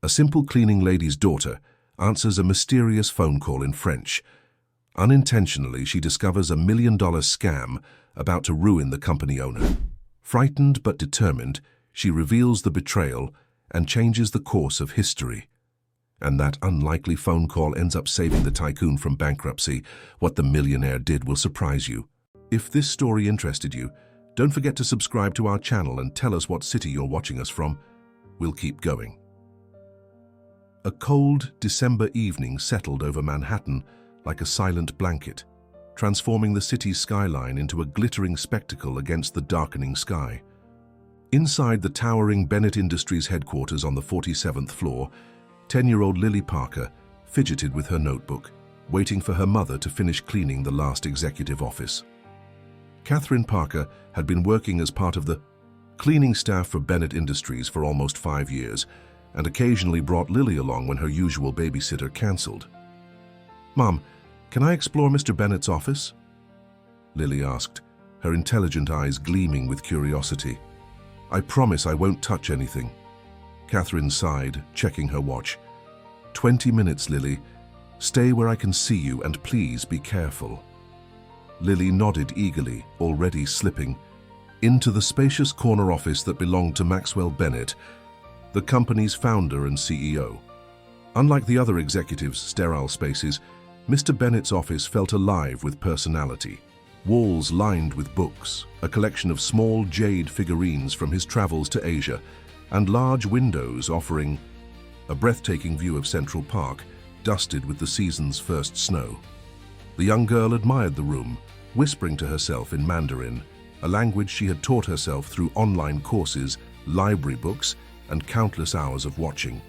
A simple cleaning lady's daughter answers a mysterious phone call in French. Unintentionally, she discovers a $1 million scam about to ruin the company owner. Frightened but determined, she reveals the betrayal and changes the course of history. And that unlikely phone call ends up saving the tycoon from bankruptcy. What the millionaire did will surprise you. If this story interested you, don't forget to subscribe to our channel and tell us what city you're watching us from. We'll keep going. A cold December evening settled over Manhattan like a silent blanket, transforming the city's skyline into a glittering spectacle against the darkening sky. Inside the towering Bennett Industries headquarters on the 47th floor, 10-year-old Lily Parker fidgeted with her notebook, waiting for her mother to finish cleaning the last executive office. Catherine Parker had been working as part of the cleaning staff for Bennett Industries for almost 5 years, and occasionally brought Lily along when her usual babysitter cancelled. "Mom, can I explore Mr. Bennett's office?" Lily asked, her intelligent eyes gleaming with curiosity. "I promise I won't touch anything." Catherine sighed, checking her watch. 20 minutes, Lily. Stay where I can see you, and please be careful." Lily nodded eagerly, already slipping into the spacious corner office that belonged to Maxwell Bennett, the company's founder and CEO. Unlike the other executives' sterile spaces, Mr. Bennett's office felt alive with personality. Walls lined with books, a collection of small jade figurines from his travels to Asia, and large windows offering a breathtaking view of Central Park, dusted with the season's first snow. The young girl admired the room, whispering to herself in Mandarin, a language she had taught herself through online courses, library books, and countless hours of watching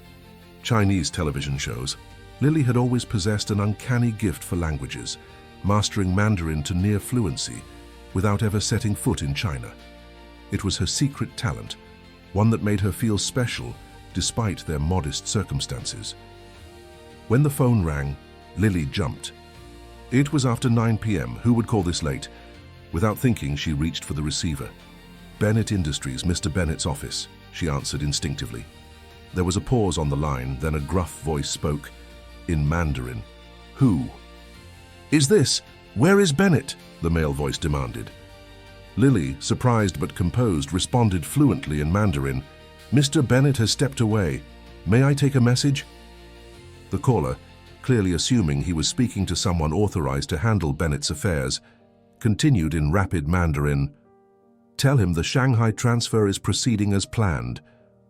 Chinese television shows. Lily had always possessed an uncanny gift for languages, mastering Mandarin to near fluency without ever setting foot in China. It was her secret talent, one that made her feel special despite their modest circumstances. When the phone rang, Lily jumped. It was after 9 p.m. Who would call this late? Without thinking, she reached for the receiver. "Bennett Industries, Mr. Bennett's office," she answered instinctively. There was a pause on the line, then a gruff voice spoke, in Mandarin. "Who?" "Is this? Where is Bennett?" the male voice demanded. Lily, surprised but composed, responded fluently in Mandarin. "Mr. Bennett has stepped away. May I take a message?" The caller, clearly assuming he was speaking to someone authorized to handle Bennett's affairs, continued in rapid Mandarin. "Tell him the Shanghai transfer is proceeding as planned.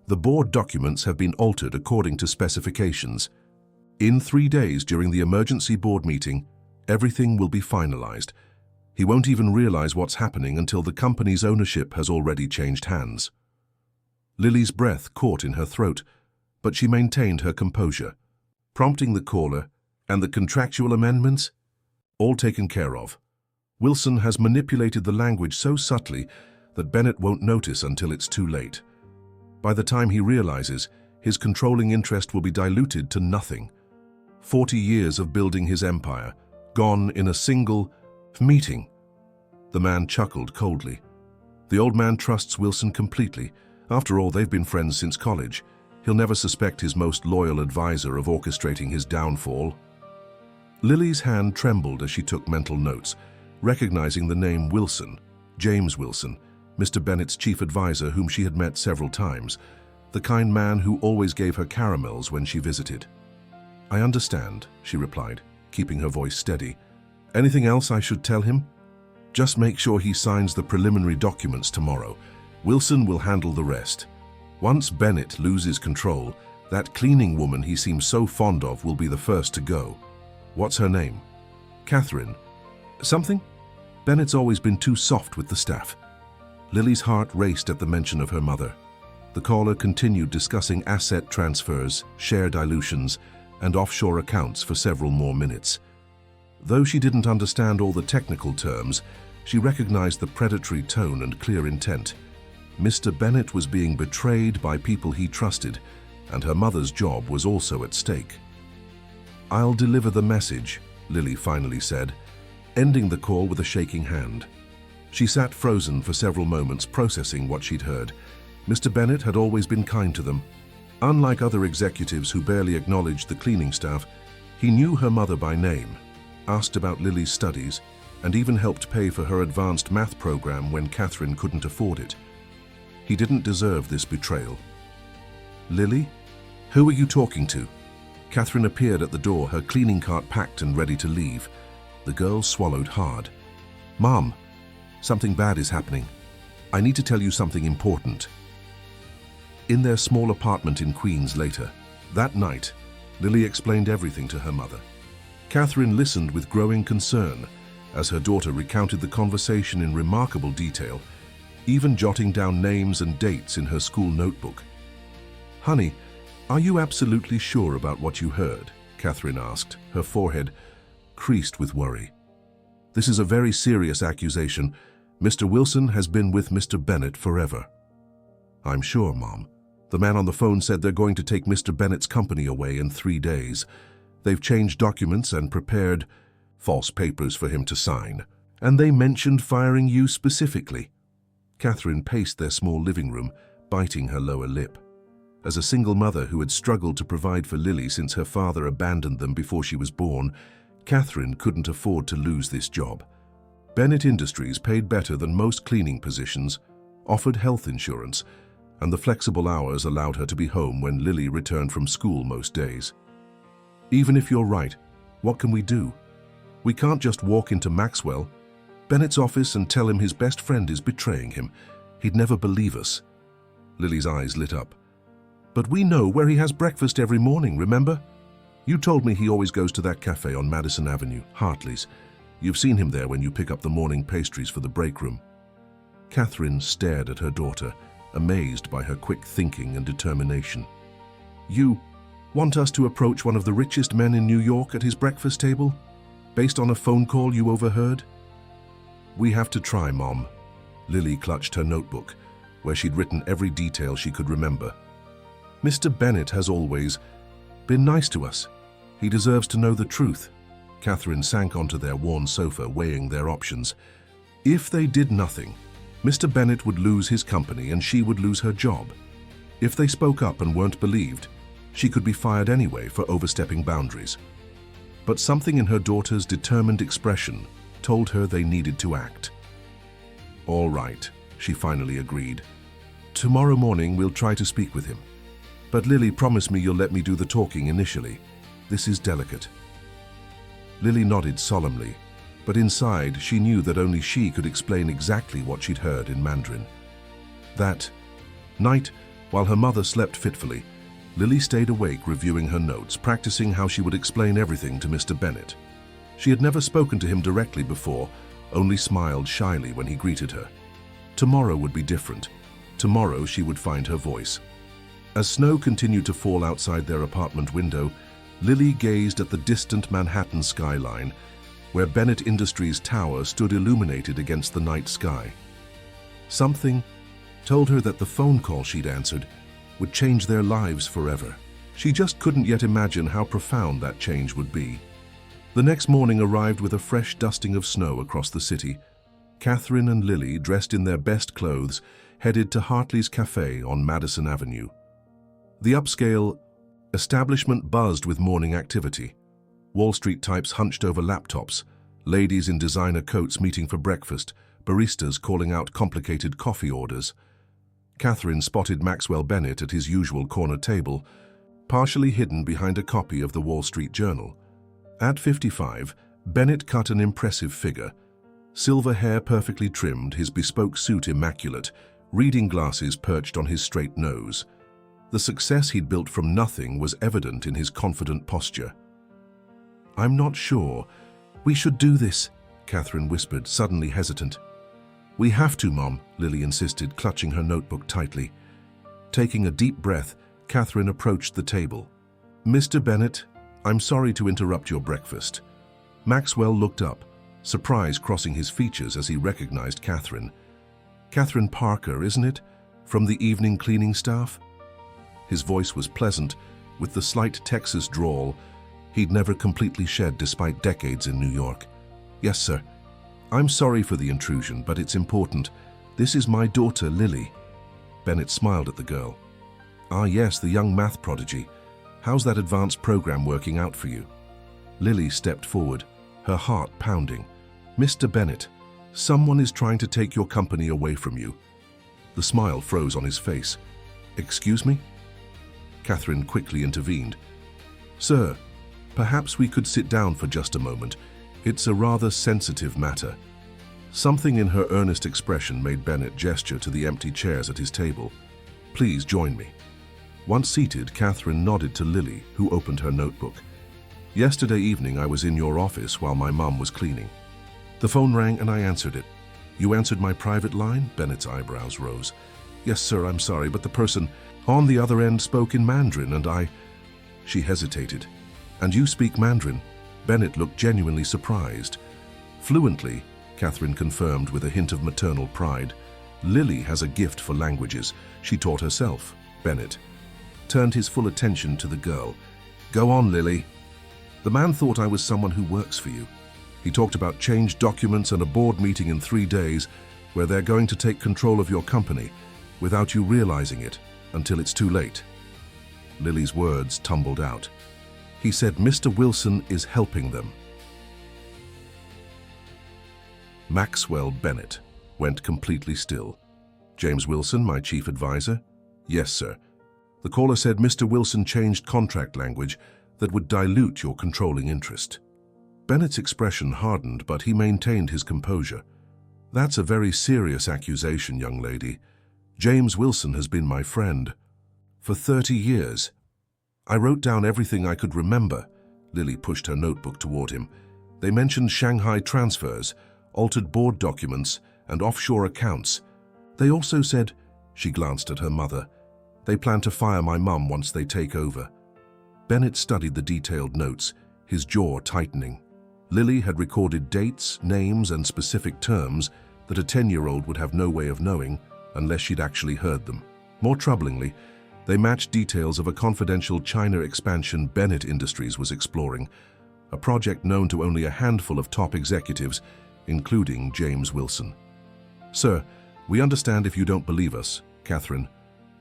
The board documents have been altered according to specifications. In 3 days during the emergency board meeting, everything will be finalized. He won't even realize what's happening until the company's ownership has already changed hands." Lily's breath caught in her throat, but she maintained her composure, prompting the caller, "And the contractual amendments? All taken care of. Wilson has manipulated the language so subtly that Bennett won't notice until it's too late. By the time he realizes, his controlling interest will be diluted to nothing. 40 years of building his empire, gone in a single meeting." The man chuckled coldly. "The old man trusts Wilson completely. After all, they've been friends since college. He'll never suspect his most loyal advisor of orchestrating his downfall." Lily's hand trembled as she took mental notes, recognizing the name Wilson, James Wilson, Mr. Bennett's chief advisor whom she had met several times, the kind man who always gave her caramels when she visited. "I understand," she replied, keeping her voice steady. "Anything else I should tell him?" "Just make sure he signs the preliminary documents tomorrow. Wilson will handle the rest. Once Bennett loses control, that cleaning woman he seems so fond of will be the first to go." "What's her name?" "Catherine. Something? Bennett's always been too soft with the staff." Lily's heart raced at the mention of her mother. The caller continued discussing asset transfers, share dilutions, and offshore accounts for several more minutes. Though she didn't understand all the technical terms, she recognized the predatory tone and clear intent. Mr. Bennett was being betrayed by people he trusted, and her mother's job was also at stake. "I'll deliver the message," Lily finally said, ending the call with a shaking hand. She sat frozen for several moments, processing what she'd heard. Mr. Bennett had always been kind to them. Unlike other executives who barely acknowledged the cleaning staff, he knew her mother by name, asked about Lily's studies, and even helped pay for her advanced math program when Catherine couldn't afford it. He didn't deserve this betrayal. "Lily? Who are you talking to?" Catherine appeared at the door, her cleaning cart packed and ready to leave. The girl swallowed hard. "Mom, something bad is happening. I need to tell you something important." In their small apartment in Queens later, that night, Lily explained everything to her mother. Catherine listened with growing concern as her daughter recounted the conversation in remarkable detail, even jotting down names and dates in her school notebook. "Honey, are you absolutely sure about what you heard?" Catherine asked, her forehead creased with worry. "This is a very serious accusation. Mr. Wilson has been with Mr. Bennett forever." "I'm sure, Mom. The man on the phone said they're going to take Mr. Bennett's company away in 3 days. They've changed documents and prepared false papers for him to sign. And they mentioned firing you specifically." Catherine paced their small living room, biting her lower lip. As a single mother who had struggled to provide for Lily since her father abandoned them before she was born, Catherine couldn't afford to lose this job. Bennett Industries paid better than most cleaning positions, offered health insurance, and the flexible hours allowed her to be home when Lily returned from school most days. "Even if you're right, what can we do? We can't just walk into Maxwell, Bennett's office, and tell him his best friend is betraying him. He'd never believe us." Lily's eyes lit up. "But we know where he has breakfast every morning, remember? You told me he always goes to that cafe on Madison Avenue, Hartley's. You've seen him there when you pick up the morning pastries for the break room." Catherine stared at her daughter, amazed by her quick thinking and determination. "You want us to approach one of the richest men in New York at his breakfast table, based on a phone call you overheard?" "We have to try, Mom." Lily clutched her notebook, where she'd written every detail she could remember. "Mr. Bennett has always been nice to us. He deserves to know the truth." Catherine sank onto their worn sofa, weighing their options. If they did nothing, Mr. Bennett would lose his company and she would lose her job. If they spoke up and weren't believed, she could be fired anyway for overstepping boundaries. But something in her daughter's determined expression told her they needed to act. "All right," she finally agreed. "Tomorrow morning we'll try to speak with him. But Lily, promise me you'll let me do the talking initially. This is delicate." Lily nodded solemnly, but inside she knew that only she could explain exactly what she'd heard in Mandarin. That night, while her mother slept fitfully, Lily stayed awake reviewing her notes, practicing how she would explain everything to Mr. Bennett. She had never spoken to him directly before, only smiled shyly when he greeted her. Tomorrow would be different. Tomorrow she would find her voice. As snow continued to fall outside their apartment window, Lily gazed at the distant Manhattan skyline, where Bennett Industries' tower stood illuminated against the night sky. Something told her that the phone call she'd answered would change their lives forever. She just couldn't yet imagine how profound that change would be. The next morning arrived with a fresh dusting of snow across the city. Catherine and Lily, dressed in their best clothes, headed to Hartley's Cafe on Madison Avenue. The upscale establishment buzzed with morning activity. Wall Street types hunched over laptops, ladies in designer coats meeting for breakfast, baristas calling out complicated coffee orders. Catherine spotted Maxwell Bennett at his usual corner table, partially hidden behind a copy of the Wall Street Journal. At 55, Bennett cut an impressive figure. Silver hair perfectly trimmed, his bespoke suit immaculate, reading glasses perched on his straight nose. The success he'd built from nothing was evident in his confident posture. "I'm not sure. We should do this," Catherine whispered, suddenly hesitant. "We have to, Mom," Lily insisted, clutching her notebook tightly. Taking a deep breath, Catherine approached the table. "Mr. Bennett, I'm sorry to interrupt your breakfast." Maxwell looked up, surprise crossing his features as he recognized Catherine. "Catherine Parker, isn't it? From the evening cleaning staff?" His voice was pleasant, with the slight Texas drawl he'd never completely shed despite decades in New York. "Yes, sir. I'm sorry for the intrusion, but it's important. This is my daughter, Lily." Bennett smiled at the girl. Ah yes, the young math prodigy. How's that advanced program working out for you? Lily stepped forward, her heart pounding. Mr. Bennett, someone is trying to take your company away from you. The smile froze on his face. Excuse me? Catherine quickly intervened. Sir, perhaps we could sit down for just a moment. It's a rather sensitive matter. Something in her earnest expression made Bennett gesture to the empty chairs at his table. Please join me. Once seated, Catherine nodded to Lily, who opened her notebook. Yesterday evening I was in your office while my mum was cleaning. The phone rang and I answered it. You answered my private line? Bennett's eyebrows rose. Yes, sir, I'm sorry, but the person on the other end spoke in Mandarin and I... She hesitated. And you speak Mandarin? Bennett looked genuinely surprised. Fluently, Catherine confirmed with a hint of maternal pride. Lily has a gift for languages. She taught herself. Bennett turned his full attention to the girl. Go on, Lily. The man thought I was someone who works for you. He talked about changed documents and a board meeting in 3 days where they're going to take control of your company without you realizing it until it's too late. Lily's words tumbled out. He said Mr. Wilson is helping them. Maxwell Bennett went completely still. James Wilson, my chief advisor? Yes, sir. The caller said Mr. Wilson changed contract language that would dilute your controlling interest. Bennett's expression hardened, but he maintained his composure. That's a very serious accusation, young lady. James Wilson has been my friend for 30 years. I wrote down everything I could remember. Lily pushed her notebook toward him. They mentioned Shanghai transfers, altered board documents, and offshore accounts. They also said, she glanced at her mother, they plan to fire my mum once they take over. Bennett studied the detailed notes, his jaw tightening. Lily had recorded dates, names, and specific terms that a 10-year-old would have no way of knowing unless she'd actually heard them. More troublingly, they matched details of a confidential China expansion Bennett Industries was exploring, a project known to only a handful of top executives, including James Wilson. Sir, we understand if you don't believe us, Catherine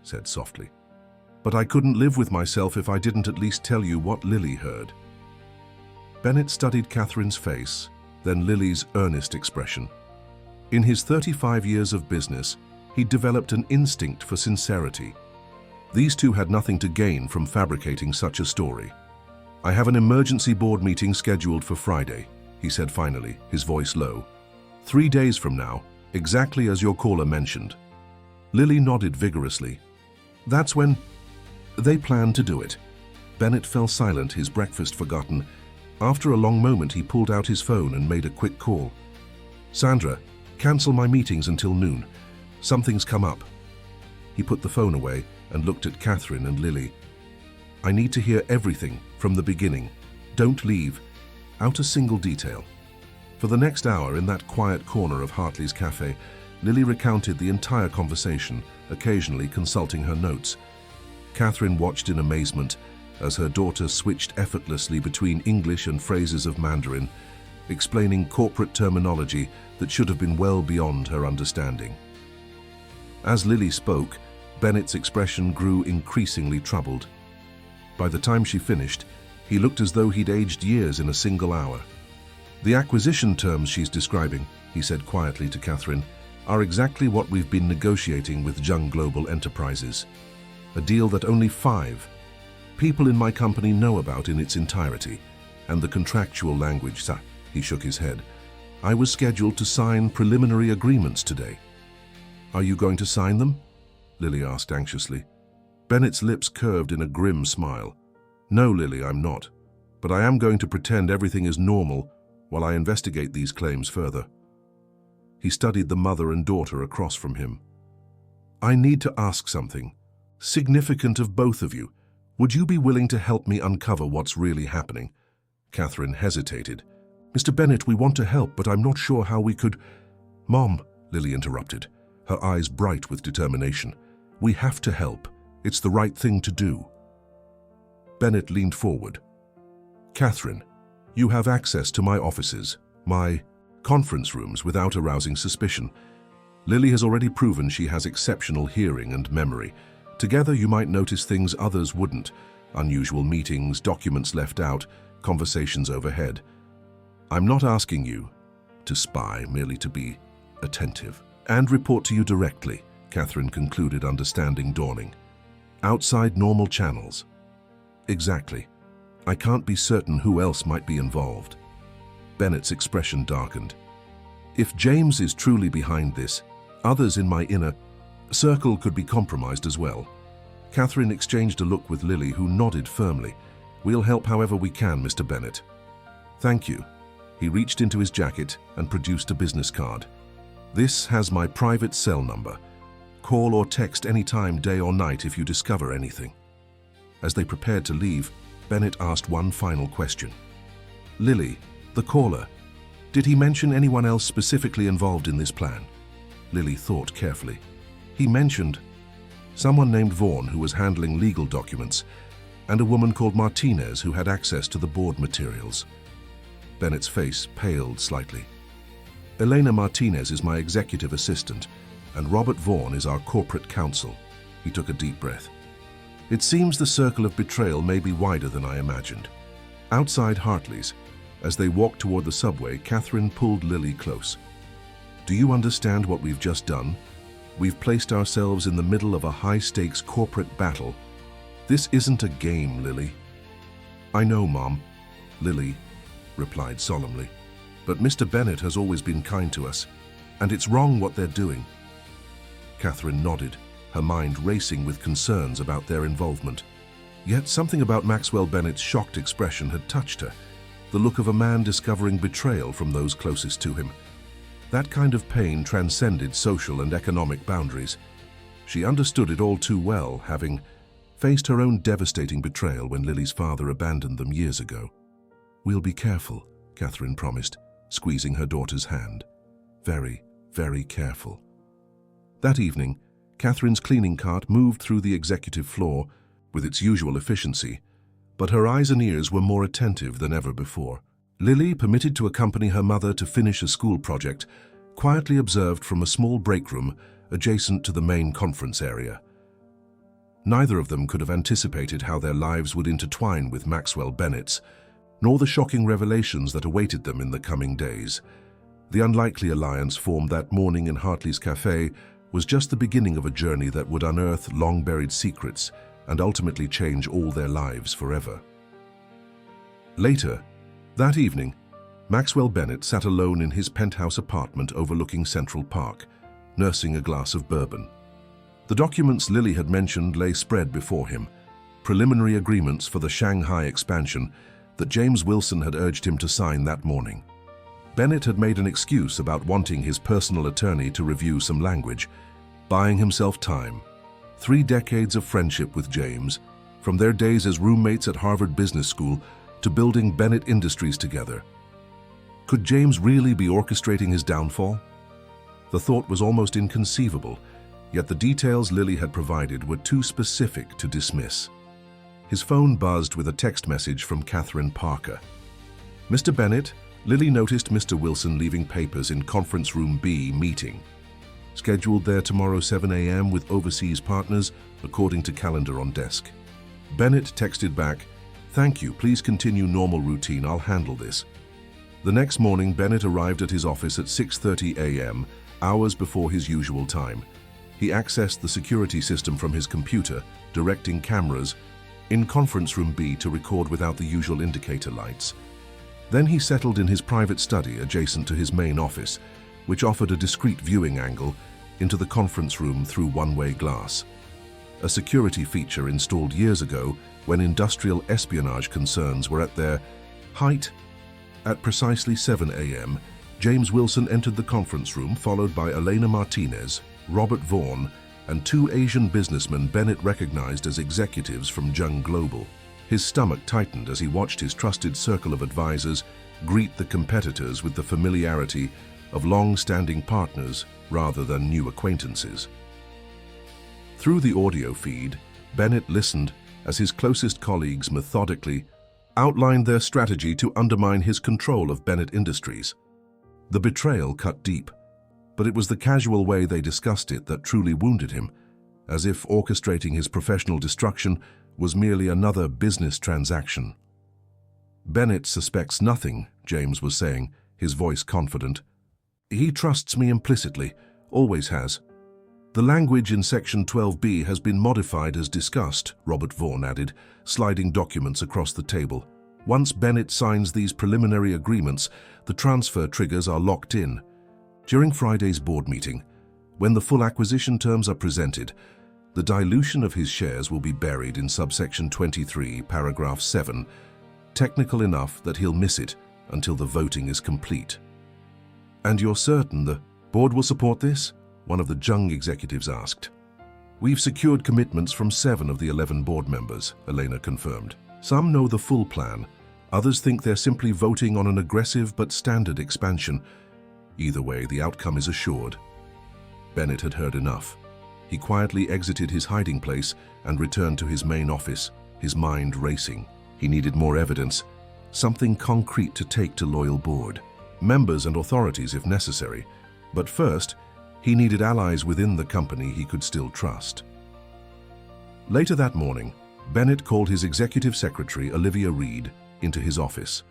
said softly. But I couldn't live with myself if I didn't at least tell you what Lily heard. Bennett studied Catherine's face, then Lily's earnest expression. In his 35 years of business, he'd developed an instinct for sincerity. These two had nothing to gain from fabricating such a story. I have an emergency board meeting scheduled for Friday, he said finally, his voice low. 3 days from now, exactly as your caller mentioned. Lily nodded vigorously. That's when they plan to do it. Bennett fell silent, his breakfast forgotten. After a long moment, he pulled out his phone and made a quick call. Sandra, cancel my meetings until noon. Something's come up. He put the phone away and looked at Catherine and Lily. I need to hear everything from the beginning. Don't leave out a single detail. For the next hour in that quiet corner of Hartley's cafe, Lily recounted the entire conversation, occasionally consulting her notes. Catherine watched in amazement as her daughter switched effortlessly between English and phrases of Mandarin, explaining corporate terminology that should have been well beyond her understanding. As Lily spoke, Bennett's expression grew increasingly troubled. By the time she finished, he looked as though he'd aged years in a single hour. The acquisition terms she's describing, he said quietly to Catherine, are exactly what we've been negotiating with Jung Global Enterprises. A deal that only 5 people in my company know about in its entirety, and the contractual language, sir. He shook his head. I was scheduled to sign preliminary agreements today. Are you going to sign them? Lily asked anxiously. Bennett's lips curved in a grim smile. No, Lily, I'm not. But I am going to pretend everything is normal while I investigate these claims further. He studied the mother and daughter across from him. I need to ask something. Significant of both of you. Would you be willing to help me uncover what's really happening? Catherine hesitated. Mr. Bennett, we want to help, but I'm not sure how we could... Mom, Lily interrupted, her eyes bright with determination. We have to help. It's the right thing to do. Bennett leaned forward. Catherine, you have access to my offices, my conference rooms without arousing suspicion. Lily has already proven she has exceptional hearing and memory. Together you might notice things others wouldn't: unusual meetings, documents left out, conversations overhead. I'm not asking you to spy, merely to be attentive. And report to you directly, Catherine concluded, understanding dawning. Outside normal channels. Exactly. I can't be certain who else might be involved. Bennett's expression darkened. If James is truly behind this, others in my inner circle could be compromised as well. Catherine exchanged a look with Lily, who nodded firmly. We'll help however we can, Mr. Bennett. Thank you. He reached into his jacket and produced a business card. This has my private cell number. Call or text any time, day or night, if you discover anything. As they prepared to leave, Bennett asked one final question. Lily, the caller, did he mention anyone else specifically involved in this plan? Lily thought carefully. He mentioned someone named Vaughn, who was handling legal documents, and a woman called Martinez, who had access to the board materials. Bennett's face paled slightly. Elena Martinez is my executive assistant, and Robert Vaughn is our corporate counsel. He took a deep breath. It seems the circle of betrayal may be wider than I imagined. Outside Hartley's, as they walked toward the subway, Catherine pulled Lily close. Do you understand what we've just done? We've placed ourselves in the middle of a high-stakes corporate battle. This isn't a game, Lily. I know, Mom, Lily replied solemnly. But Mr. Bennett has always been kind to us, and it's wrong what they're doing. Catherine nodded, her mind racing with concerns about their involvement. Yet something about Maxwell Bennett's shocked expression had touched her, the look of a man discovering betrayal from those closest to him. That kind of pain transcended social and economic boundaries. She understood it all too well, having faced her own devastating betrayal when Lily's father abandoned them years ago. We'll be careful, Catherine promised, squeezing her daughter's hand. Very, very careful. That evening, Catherine's cleaning cart moved through the executive floor with its usual efficiency, but her eyes and ears were more attentive than ever before. Lily, permitted to accompany her mother to finish a school project, quietly observed from a small break room adjacent to the main conference area. Neither of them could have anticipated how their lives would intertwine with Maxwell Bennett's, nor the shocking revelations that awaited them in the coming days. The unlikely alliance formed that morning in Hartley's cafe was just the beginning of a journey that would unearth long-buried secrets and ultimately change all their lives forever. Later, that evening, Maxwell Bennett sat alone in his penthouse apartment overlooking Central Park, nursing a glass of bourbon. The documents Lily had mentioned lay spread before him, preliminary agreements for the Shanghai expansion that James Wilson had urged him to sign that morning. Bennett had made an excuse about wanting his personal attorney to review some language, buying himself time. 3 decades of friendship with James, from their days as roommates at Harvard Business School to building Bennett Industries together. Could James really be orchestrating his downfall? The thought was almost inconceivable, yet the details Lily had provided were too specific to dismiss. His phone buzzed with a text message from Catherine Parker. Mr. Bennett, Lily noticed Mr. Wilson leaving papers in Conference Room B meeting. Scheduled there tomorrow 7 a.m. with overseas partners, according to calendar on desk. Bennett texted back, "Thank you, please continue normal routine, I'll handle this." The next morning, Bennett arrived at his office at 6:30 a.m., hours before his usual time. He accessed the security system from his computer, directing cameras in Conference Room B to record without the usual indicator lights. Then he settled in his private study adjacent to his main office, which offered a discreet viewing angle into the conference room through one-way glass. A security feature installed years ago when industrial espionage concerns were at their height. At precisely 7 a.m., James Wilson entered the conference room, followed by Elena Martinez, Robert Vaughn, and 2 Asian businessmen Bennett recognized as executives from Jung Global. His stomach tightened as he watched his trusted circle of advisors greet the competitors with the familiarity of long-standing partners rather than new acquaintances. Through the audio feed, Bennett listened as his closest colleagues methodically outlined their strategy to undermine his control of Bennett Industries. The betrayal cut deep, but it was the casual way they discussed it that truly wounded him. as if orchestrating his professional destruction was merely another business transaction. "Bennett suspects nothing," James was saying, his voice confident. "He trusts me implicitly, always has." "The language in Section 12B has been modified as discussed," Robert Vaughan added, sliding documents across the table. "Once Bennett signs these preliminary agreements, the transfer triggers are locked in. During Friday's board meeting, when the full acquisition terms are presented, the dilution of his shares will be buried in subsection 23, paragraph 7, technical enough that he'll miss it until the voting is complete." "And you're certain the board will support this?" one of the Jung executives asked. "We've secured commitments from 7 of the 11 board members," Elena confirmed. "Some know the full plan. Others think they're simply voting on an aggressive but standard expansion. Either way, the outcome is assured." Bennett had heard enough. He quietly exited his hiding place and returned to his main office, his mind racing. He needed more evidence, something concrete to take to loyal board, members and authorities if necessary. But first, he needed allies within the company he could still trust. Later that morning, Bennett called his executive secretary, Olivia Reed, into his office.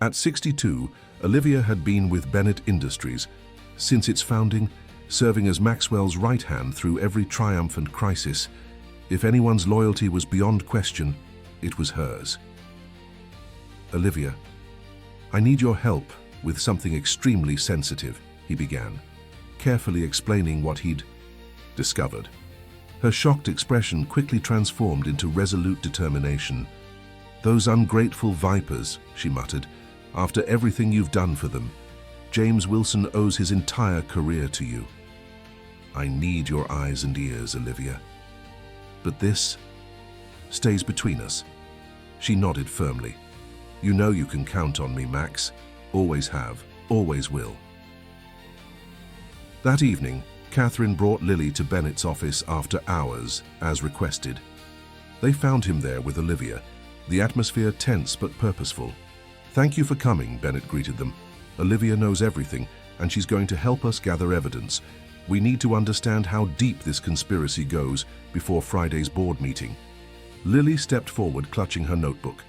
At 62, Olivia had been with Bennett Industries since its founding, serving as Maxwell's right hand through every triumph and crisis. If anyone's loyalty was beyond question, it was hers. "Olivia, I need your help with something extremely sensitive," he began, carefully explaining what he'd discovered. Her shocked expression quickly transformed into resolute determination. "Those ungrateful vipers," she muttered, "after everything you've done for them, James Wilson owes his entire career to you. I need your eyes and ears, Olivia. But this stays between us." She nodded firmly. "You know you can count on me, Max. Always have, always will." That evening, Catherine brought Lily to Bennett's office after hours, as requested. They found him there with Olivia, the atmosphere tense but purposeful. "Thank you for coming," Bennett greeted them. "Olivia knows everything, and she's going to help us gather evidence. We need to understand how deep this conspiracy goes before Friday's board meeting." Lily stepped forward, clutching her notebook.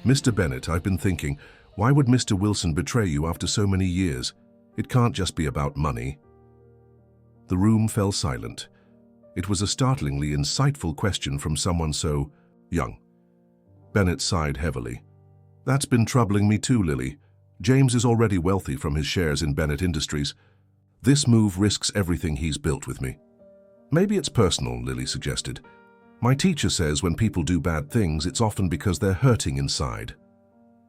"Mr. Bennett, I've been thinking, why would Mr. Wilson betray you after so many years? It can't just be about money." The room fell silent. It was a startlingly insightful question from someone so young. Bennett sighed heavily. "That's been troubling me too, Lily. James is already wealthy from his shares in Bennett Industries. This move risks everything he's built with me." "Maybe it's personal," Lily suggested. "My teacher says when people do bad things, it's often because they're hurting inside."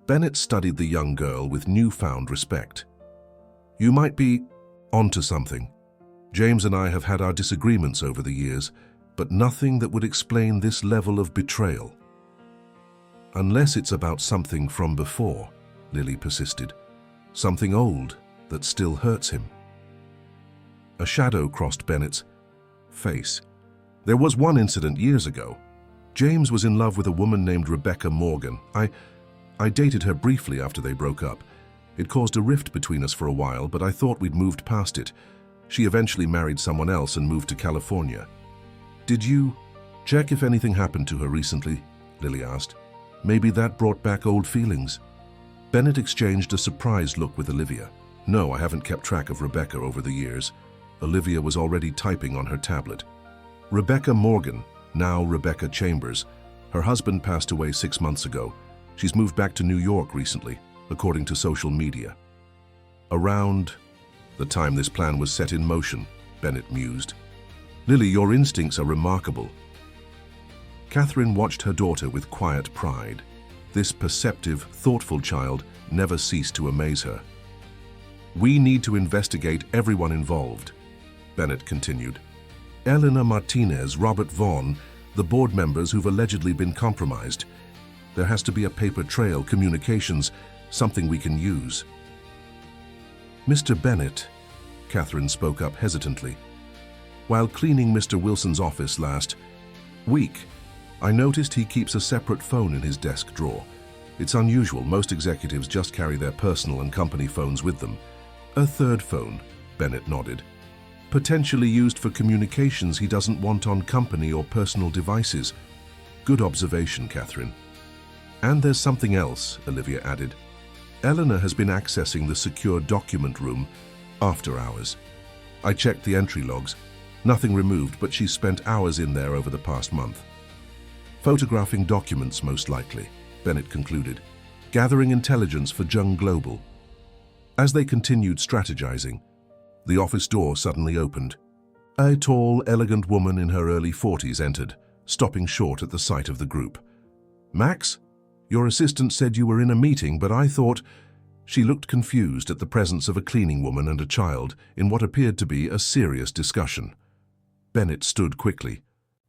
Bennett studied the young girl with newfound respect. "You might be onto something. James and I have had our disagreements over the years, but nothing that would explain this level of betrayal." "Unless it's about something from before," Lily persisted. "Something old that still hurts him." A shadow crossed Bennett's face. "There was one incident years ago. James was in love with a woman named Rebecca Morgan. I dated her briefly after they broke up. It caused a rift between us for a while, but I thought we'd moved past it. She eventually married someone else and moved to California." "Did you check if anything happened to her recently?" Lily asked. "Maybe that brought back old feelings." Bennett exchanged a surprised look with Olivia. "No, I haven't kept track of Rebecca over the years." Olivia was already typing on her tablet. "Rebecca Morgan, now Rebecca Chambers. Her husband passed away 6 months ago. She's moved back to New York recently, according to social media." "Around the time this plan was set in motion," Bennett mused. "Lily, your instincts are remarkable." Catherine watched her daughter with quiet pride. This perceptive, thoughtful child never ceased to amaze her. "We need to investigate everyone involved," Bennett continued. "Elena Martinez, Robert Vaughan, the board members who've allegedly been compromised. There has to be a paper trail, communications, something we can use." "Mr. Bennett," Catherine spoke up hesitantly. "While cleaning Mr. Wilson's office last week, I noticed he keeps a separate phone in his desk drawer. It's unusual. Most executives just carry their personal and company phones with them." "A third phone," Bennett nodded. potentially used for communications he doesn't want on company or personal devices. Good observation, Catherine. And there's something else, Olivia added. Eleanor has been accessing the secure document room after hours. I checked the entry logs. Nothing removed, but she's spent hours in there over the past month. Photographing documents, most likely, Bennett concluded. Gathering intelligence for Jung Global. As they continued strategizing, the office door suddenly opened. A tall, elegant woman in her early 40s entered, stopping short at the sight of the group. "Max, your assistant said you were in a meeting, but I thought—" She looked confused at the presence of a cleaning woman and a child in what appeared to be a serious discussion. Bennett stood quickly.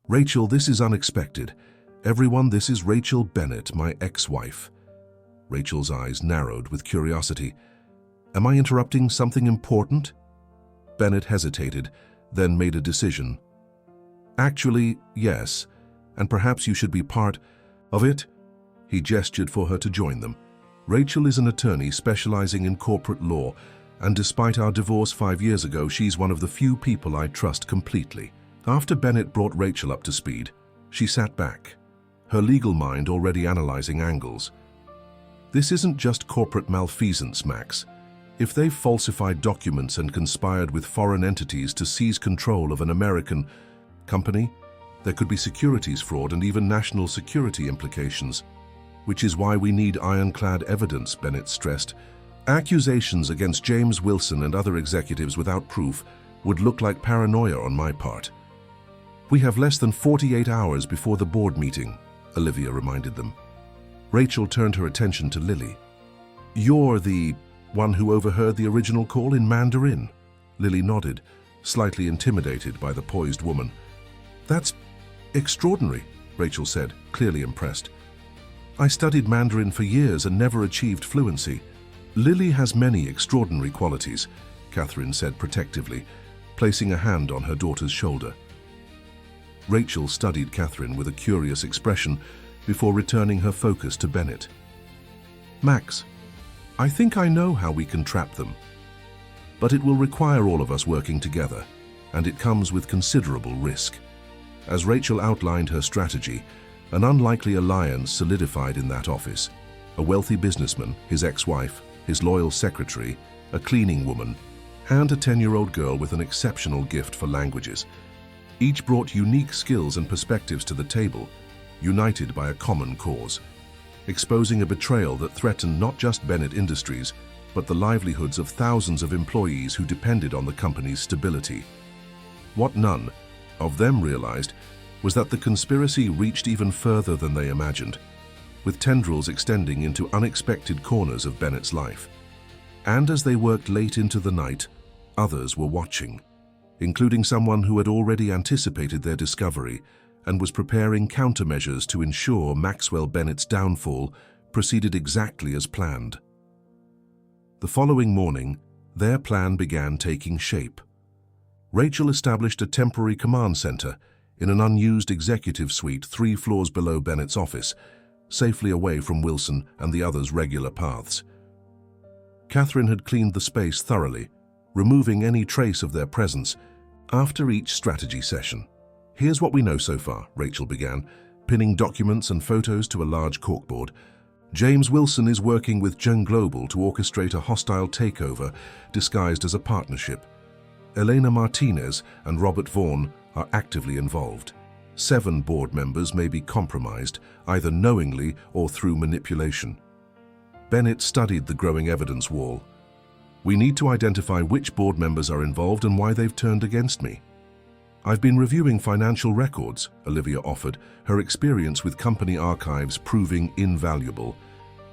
"Rachel, this is unexpected. Everyone, this is Rachel Bennett, my ex-wife." Rachel's eyes narrowed with curiosity. "Am I interrupting something important?" Bennett hesitated, then made a decision. "Actually, yes, and perhaps you should be part of it." He gestured for her to join them. "Rachel is an attorney specializing in corporate law, and despite our divorce 5 years ago, she's one of the few people I trust completely." After Bennett brought Rachel up to speed, she sat back, her legal mind already analyzing angles. "This isn't just corporate malfeasance, Max. If they've falsified documents and conspired with foreign entities to seize control of an American company, there could be securities fraud and even national security implications. Which is why we need ironclad evidence," Bennett stressed. "Accusations against James Wilson and other executives without proof would look like paranoia on my part." "We have less than 48 hours before the board meeting," Olivia reminded them. Rachel turned her attention to Lily. "You're the one who overheard the original call in Mandarin?" Lily nodded, slightly intimidated by the poised woman. "That's extraordinary," Rachel said, clearly impressed. "I studied Mandarin for years and never achieved fluency." "Lily has many extraordinary qualities," Catherine said protectively, placing a hand on her daughter's shoulder. Rachel studied Catherine with a curious expression before returning her focus to Bennett. "Max, I think I know how we can trap them. But it will require all of us working together, and it comes with considerable risk." As Rachel outlined her strategy, an unlikely alliance solidified in that office. A wealthy businessman, his ex-wife, his loyal secretary, a cleaning woman, and a 10-year-old girl with an exceptional gift for languages. Each brought unique skills and perspectives to the table, united by a common cause, exposing a betrayal that threatened not just Bennett Industries, but the livelihoods of thousands of employees who depended on the company's stability. What none of them realized was that the conspiracy reached even further than they imagined, with tendrils extending into unexpected corners of Bennett's life. And as they worked late into the night, others were watching, including someone who had already anticipated their discovery and was preparing countermeasures to ensure Maxwell Bennett's downfall proceeded exactly as planned. The following morning, their plan began taking shape. Rachel established a temporary command center in an unused executive suite 3 floors below Bennett's office, safely away from Wilson and the others' regular paths. Catherine had cleaned the space thoroughly, removing any trace of their presence after each strategy session. "Here's what we know so far," Rachel began, pinning documents and photos to a large corkboard. "James Wilson is working with Jung Global to orchestrate a hostile takeover disguised as a partnership. Elena Martinez and Robert Vaughn are actively involved. 7 board members may be compromised, either knowingly or through manipulation." Bennett studied the growing evidence wall. "We need to identify which board members are involved and why they've turned against me." "I've been reviewing financial records," Olivia offered, her experience with company archives proving invaluable.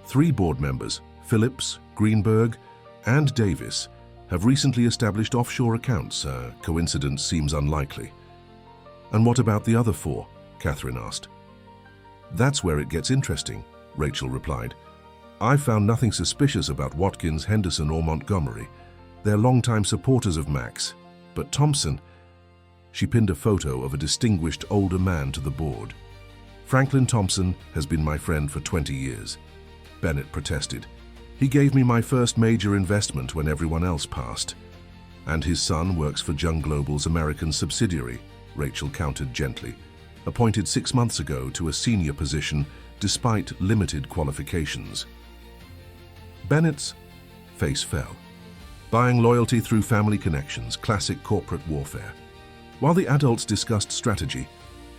3 board members, Phillips, Greenberg, and Davis, have recently established offshore accounts. Coincidence seems unlikely. "And what about the other 4?" Catherine asked. "That's where it gets interesting," Rachel replied. "I've found nothing suspicious about Watkins, Henderson, or Montgomery. They're longtime supporters of Max. But Thompson—" She pinned a photo of a distinguished older man to the board. "Franklin Thompson has been my friend for 20 years. Bennett protested. "He gave me my first major investment when everyone else passed." And his son works for Jung Global's American subsidiary, Rachel countered gently, appointed 6 months ago to a senior position despite limited qualifications. Bennett's face fell. Buying loyalty through family connections, classic corporate warfare. While the adults discussed strategy,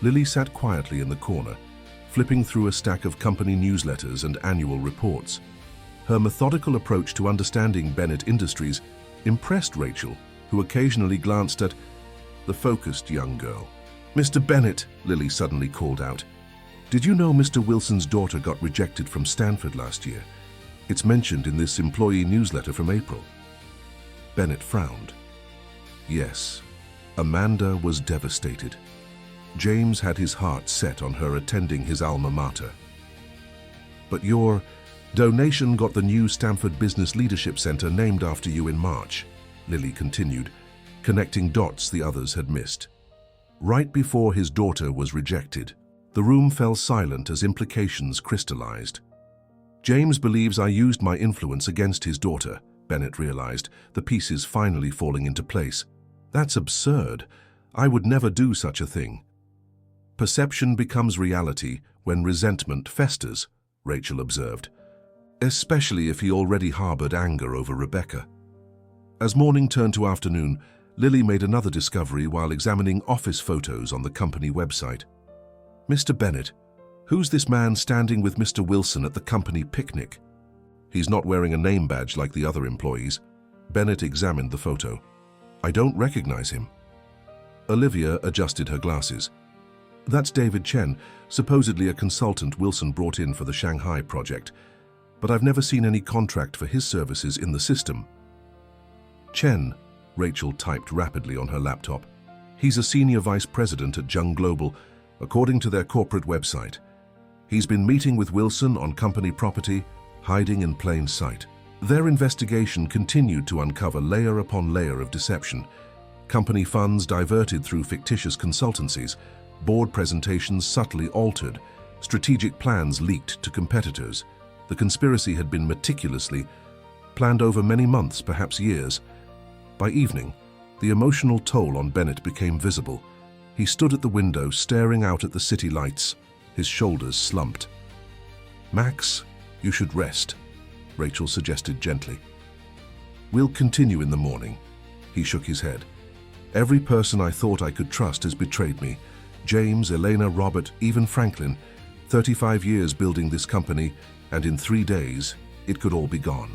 Lily sat quietly in the corner, flipping through a stack of company newsletters and annual reports. Her methodical approach to understanding Bennett Industries impressed Rachel, who occasionally glanced at the focused young girl. "Mr. Bennett," Lily suddenly called out, "did you know Mr. Wilson's daughter got rejected from Stanford last year? It's mentioned in this employee newsletter from April." Bennett frowned. Yes, Amanda was devastated. James had his heart set on her attending his alma mater. "But your donation got the new Stanford Business Leadership Center named after you in March," Lily continued, connecting dots the others had missed. Right before his daughter was rejected, the room fell silent as implications crystallized. "James believes I used my influence against his daughter," Bennett realized, the pieces finally falling into place. "That's absurd. I would never do such a thing." "Perception becomes reality when resentment festers," Rachel observed, especially if he already harbored anger over Rebecca. As morning turned to afternoon, Lily made another discovery while examining office photos on the company website. "Mr. Bennett, who's this man standing with Mr. Wilson at the company picnic? He's not wearing a name badge like the other employees." Bennett examined the photo. "I don't recognize him." Olivia adjusted her glasses. "That's David Chen, supposedly a consultant Wilson brought in for the Shanghai project, but I've never seen any contract for his services in the system." "Chen," Rachel typed rapidly on her laptop. "He's a senior vice president at Jung Global, according to their corporate website. He's been meeting with Wilson on company property, hiding in plain sight." Their investigation continued to uncover layer upon layer of deception. Company funds diverted through fictitious consultancies, board presentations subtly altered, strategic plans leaked to competitors. The conspiracy had been meticulously planned over many months, perhaps years. By evening, the emotional toll on Bennett became visible. He stood at the window, staring out at the city lights, his shoulders slumped. "Max, you should rest," Rachel suggested gently. "We'll continue in the morning." He shook his head. "Every person I thought I could trust has betrayed me. James, Elena, Robert, even Franklin. 35 years building this company, and in 3 days, it could all be gone."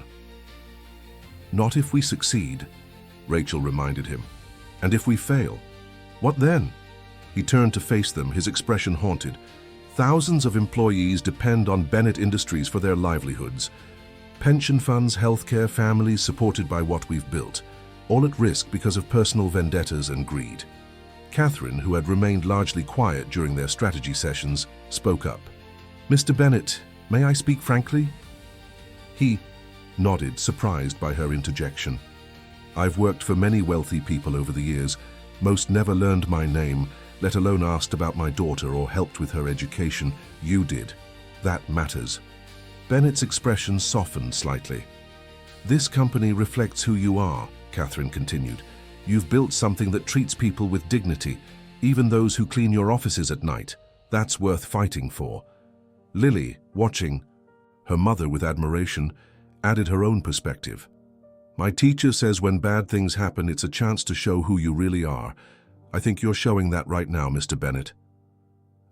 "Not if we succeed," Rachel reminded him. "And if we fail, what then?" He turned to face them, his expression haunted. "Thousands of employees depend on Bennett Industries for their livelihoods. Pension funds, healthcare, families supported by what we've built, all at risk because of personal vendettas and greed." Catherine, who had remained largely quiet during their strategy sessions, spoke up. "Mr. Bennett, may I speak frankly?" He nodded, surprised by her interjection. "I've worked for many wealthy people over the years. Most never learned my name, let alone asked about my daughter or helped with her education. You did. That matters." Bennett's expression softened slightly. "This company reflects who you are," Catherine continued. "You've built something that treats people with dignity, even those who clean your offices at night. That's worth fighting for." Lily, watching, her mother with admiration, added her own perspective. "My teacher says when bad things happen, it's a chance to show who you really are. I think you're showing that right now, Mr. Bennett."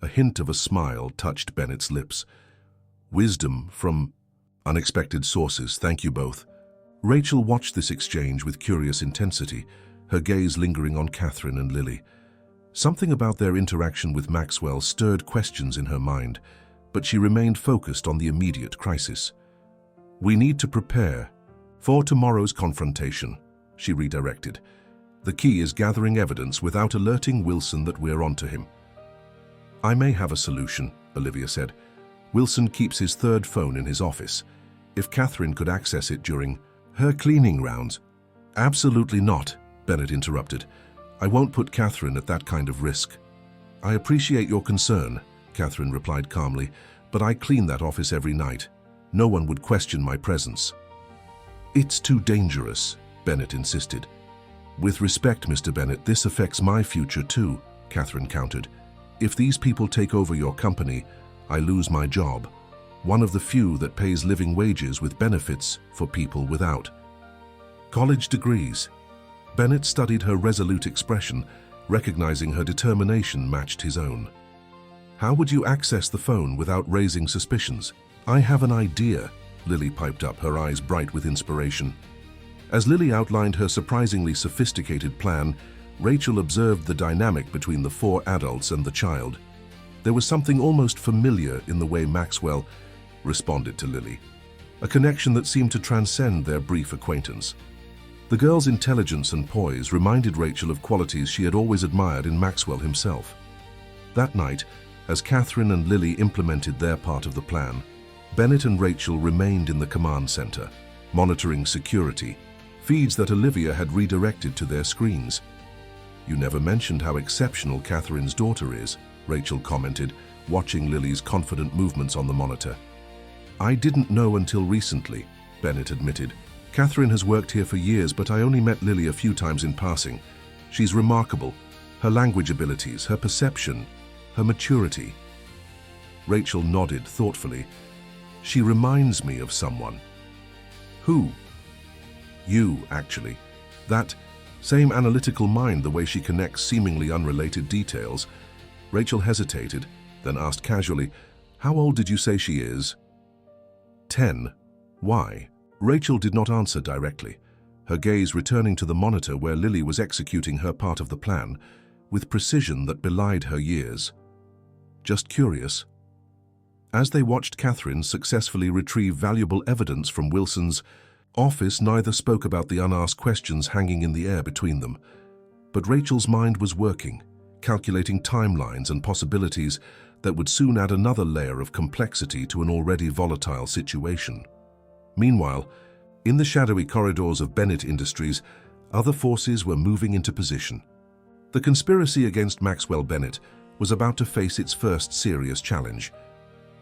A hint of a smile touched Bennett's lips. "Wisdom from unexpected sources, thank you both." Rachel watched this exchange with curious intensity, her gaze lingering on Catherine and Lily. Something about their interaction with Maxwell stirred questions in her mind, but she remained focused on the immediate crisis. "We need to prepare for tomorrow's confrontation," she redirected. "The key is gathering evidence without alerting Wilson that we're onto him." "I may have a solution," Olivia said. "Wilson keeps his third phone in his office. If Catherine could access it during her cleaning rounds—" "Absolutely not," Bennett interrupted. "I won't put Catherine at that kind of risk." "I appreciate your concern," Catherine replied calmly, "but I clean that office every night. No one would question my presence." "It's too dangerous," Bennett insisted. "With respect, Mr. Bennett, this affects my future too," Catherine countered. "If these people take over your company, I lose my job. One of the few that pays living wages with benefits for people without. College degrees." Bennett studied her resolute expression, recognizing her determination matched his own. "How would you access the phone without raising suspicions?" "I have an idea," Lily piped up, her eyes bright with inspiration. As Lily outlined her surprisingly sophisticated plan, Rachel observed the dynamic between the four adults and the child. There was something almost familiar in the way Maxwell responded to Lily, a connection that seemed to transcend their brief acquaintance. The girl's intelligence and poise reminded Rachel of qualities she had always admired in Maxwell himself. That night, as Catherine and Lily implemented their part of the plan, Bennett and Rachel remained in the command center, monitoring security, feeds that Olivia had redirected to their screens. "You never mentioned how exceptional Catherine's daughter is," Rachel commented, watching Lily's confident movements on the monitor. "I didn't know until recently," Bennett admitted. "Catherine has worked here for years, but I only met Lily a few times in passing. She's remarkable. Her language abilities, her perception, her maturity." Rachel nodded thoughtfully. "She reminds me of someone." "Who?" "You, actually. That same analytical mind, the way she connects seemingly unrelated details." Rachel hesitated, then asked casually, "How old did you say she is?" 10. "Why?" Rachel did not answer directly, her gaze returning to the monitor where Lily was executing her part of the plan, with precision that belied her years. "Just curious." As they watched Catherine successfully retrieve valuable evidence from Wilson's office, neither spoke about the unasked questions hanging in the air between them. But Rachel's mind was working, calculating timelines and possibilities that would soon add another layer of complexity to an already volatile situation. Meanwhile, in the shadowy corridors of Bennett Industries, other forces were moving into position. The conspiracy against Maxwell Bennett was about to face its first serious challenge.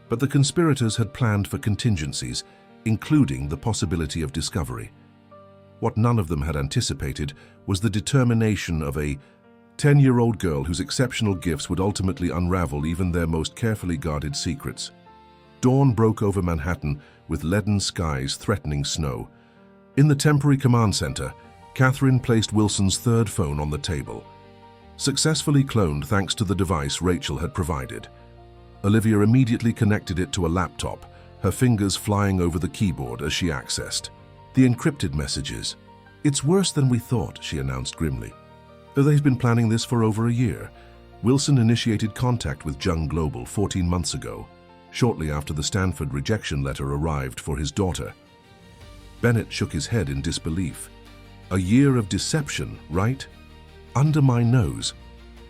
But the conspirators had planned for contingencies, including the possibility of discovery. What none of them had anticipated was the determination of a 10-year-old girl whose exceptional gifts would ultimately unravel even their most carefully guarded secrets. Dawn broke over Manhattan with leaden skies threatening snow. In the temporary command center, Catherine placed Wilson's third phone on the table, successfully cloned thanks to the device Rachel had provided. Olivia immediately connected it to a laptop, her fingers flying over the keyboard as she accessed the encrypted messages. "It's worse than we thought," she announced grimly. "They've been planning this for over a year." Wilson initiated contact with Jung Global 14 months ago, shortly after the Stanford rejection letter arrived for his daughter. Bennett shook his head in disbelief. "A year of deception, right? Under my nose."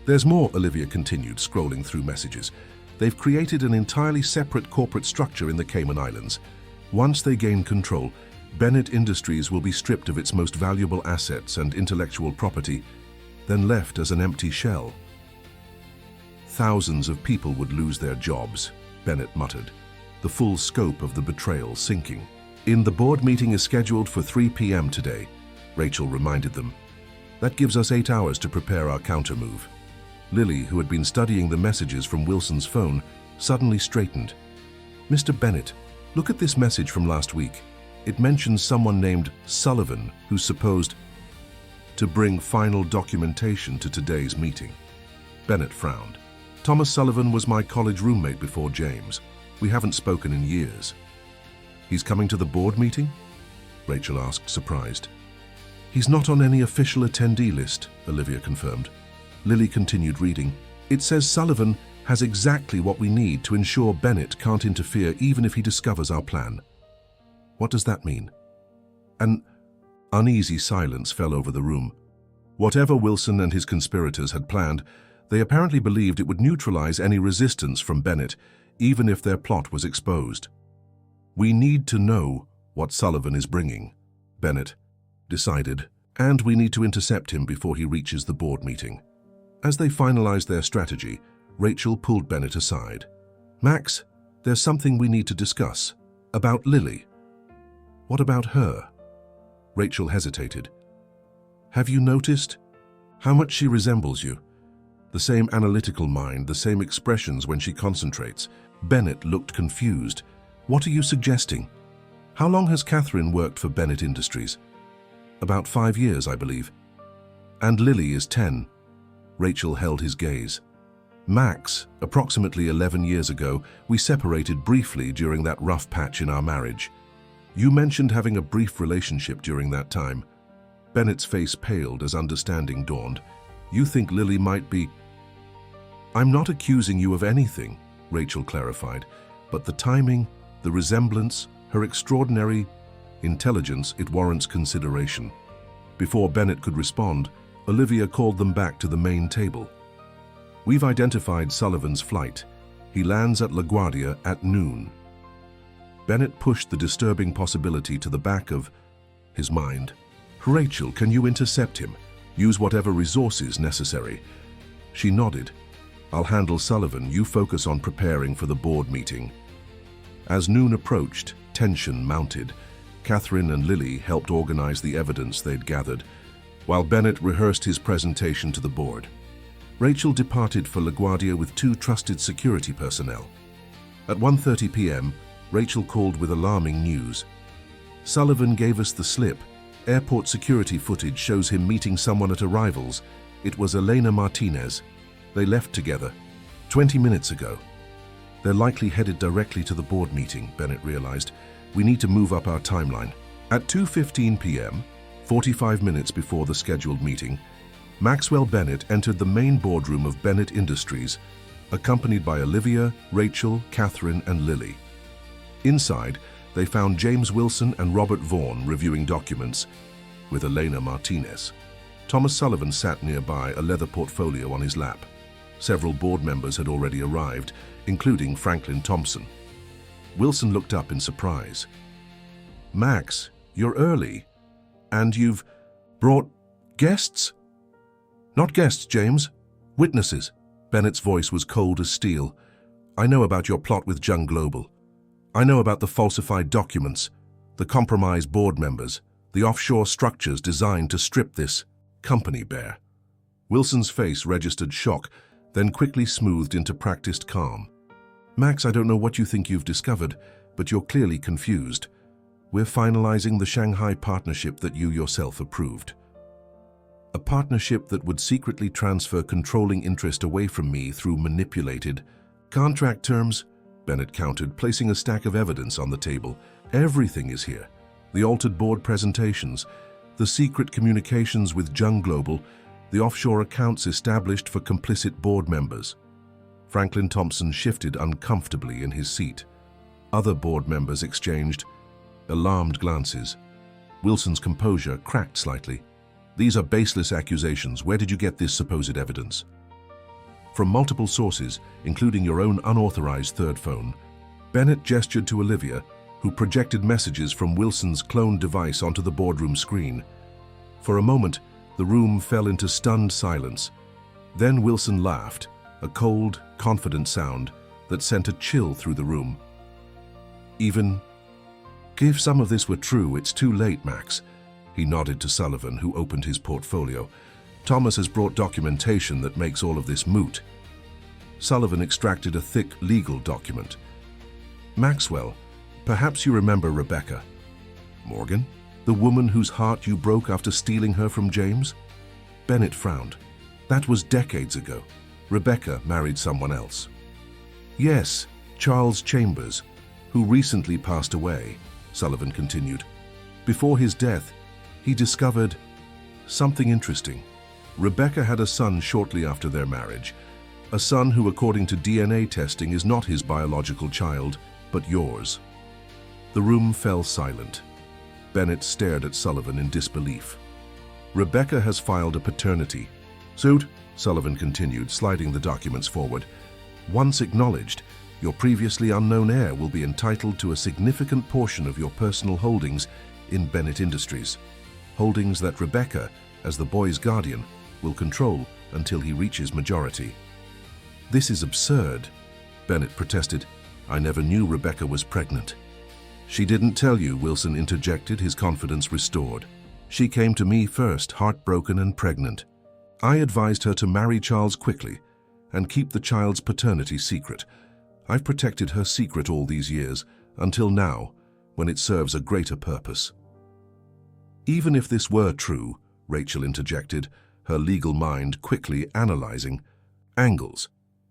"There's more," Olivia continued, scrolling through messages. "They've created an entirely separate corporate structure in the Cayman Islands. Once they gain control, Bennett Industries will be stripped of its most valuable assets and intellectual property, then left as an empty shell." "Thousands of people would lose their jobs," Bennett muttered, the full scope of the betrayal sinking. "The board meeting is scheduled for 3 p.m. today," Rachel reminded them. "That gives us 8 hours to prepare our countermove." Lily, who had been studying the messages from Wilson's phone, suddenly straightened. "Mr. Bennett, look at this message from last week. It mentions someone named Sullivan who's supposed to bring final documentation to today's meeting." Bennett frowned. "Thomas Sullivan was my college roommate before James. We haven't spoken in years." "He's coming to the board meeting?" Rachel asked, surprised. "He's not on any official attendee list," Olivia confirmed. Lily continued reading. "It says Sullivan has exactly what we need to ensure Bennett can't interfere even if he discovers our plan." "What does that mean?" An uneasy silence fell over the room. Whatever Wilson and his conspirators had planned, they apparently believed it would neutralize any resistance from Bennett, even if their plot was exposed. "We need to know what Sullivan is bringing," Bennett decided, "and we need to intercept him before he reaches the board meeting." As they finalized their strategy, Rachel pulled Bennett aside. "Max, there's something we need to discuss. About Lily." "What about her?" Rachel hesitated. Have you noticed how much she resembles you? The same analytical mind, the same expressions when she concentrates. Bennett looked confused. What are you suggesting? How long has Catherine worked for Bennett Industries? About 5 years, I believe. And Lily is 10. Rachel held his gaze. Max, approximately 11 years ago, we separated briefly during that rough patch in our marriage. You mentioned having a brief relationship during that time. Bennett's face paled as understanding dawned. You think Lily might be... I'm not accusing you of anything, Rachel clarified, but the timing, the resemblance, her extraordinary intelligence, it warrants consideration. Before Bennett could respond, Olivia called them back to the main table. We've identified Sullivan's flight. He lands at LaGuardia at noon. Bennett pushed the disturbing possibility to the back of his mind. Rachel, can you intercept him? Use whatever resources necessary. She nodded. I'll handle Sullivan. You focus on preparing for the board meeting. As noon approached, tension mounted. Catherine and Lily helped organize the evidence they'd gathered, while Bennett rehearsed his presentation to the board. Rachel departed for LaGuardia with 2 trusted security personnel. At 1:30 p.m., Rachel called with alarming news. Sullivan gave us the slip. Airport security footage shows him meeting someone at arrivals. It was Elena Martinez. They left together 20 minutes ago. They're likely headed directly to the board meeting, Bennett realized. We need to move up our timeline. At 2:15 p.m., 45 minutes before the scheduled meeting, Maxwell Bennett entered the main boardroom of Bennett Industries, accompanied by Olivia, Rachel, Catherine, and Lily. Inside, they found James Wilson and Robert Vaughn reviewing documents with Elena Martinez. Thomas Sullivan sat nearby, a leather portfolio on his lap. Several board members had already arrived, including Franklin Thompson. Wilson looked up in surprise. Max, you're early. And you've brought guests? Not guests, James. Witnesses. Bennett's voice was cold as steel. I know about your plot with Jung Global. I know about the falsified documents, the compromised board members, the offshore structures designed to strip this company bare. Wilson's face registered shock, then quickly smoothed into practiced calm. Max, I don't know what you think you've discovered, but you're clearly confused. We're finalizing the Shanghai partnership that you yourself approved. A partnership that would secretly transfer controlling interest away from me through manipulated contract terms, Bennett countered, placing a stack of evidence on the table. Everything is here. The altered board presentations, the secret communications with Jung Global, the offshore accounts established for complicit board members. Franklin Thompson shifted uncomfortably in his seat. Other board members exchanged alarmed glances. Wilson's composure cracked slightly. These are baseless accusations. Where did you get this supposed evidence? From multiple sources, including your own unauthorized third phone. Bennett gestured to Olivia, who projected messages from Wilson's cloned device onto the boardroom screen. For a moment, the room fell into stunned silence. Then Wilson laughed, a cold, confident sound that sent a chill through the room. Even if some of this were true, it's too late, Max. He nodded to Sullivan, who opened his portfolio. Thomas has brought documentation that makes all of this moot. Sullivan extracted a thick legal document. Maxwell, perhaps you remember Rebecca. Morgan? The woman whose heart you broke after stealing her from James? Bennett frowned. That was decades ago. Rebecca married someone else. Yes, Charles Chambers, who recently passed away, Sullivan continued. Before his death, he discovered something interesting. Rebecca had a son shortly after their marriage, a son who, according to DNA testing, is not his biological child, but yours. The room fell silent. Bennett stared at Sullivan in disbelief. Rebecca has filed a paternity suit, Sullivan continued, sliding the documents forward. Once acknowledged, your previously unknown heir will be entitled to a significant portion of your personal holdings in Bennett Industries, holdings that Rebecca, as the boy's guardian, will control until he reaches majority. This is absurd, Bennett protested. I never knew Rebecca was pregnant. She didn't tell you, Wilson interjected, his confidence restored. She came to me first, heartbroken and pregnant. I advised her to marry Charles quickly and keep the child's paternity secret. I've protected her secret all these years, until now, when it serves a greater purpose." "Even if this were true," Rachel interjected, her legal mind quickly analyzing angles.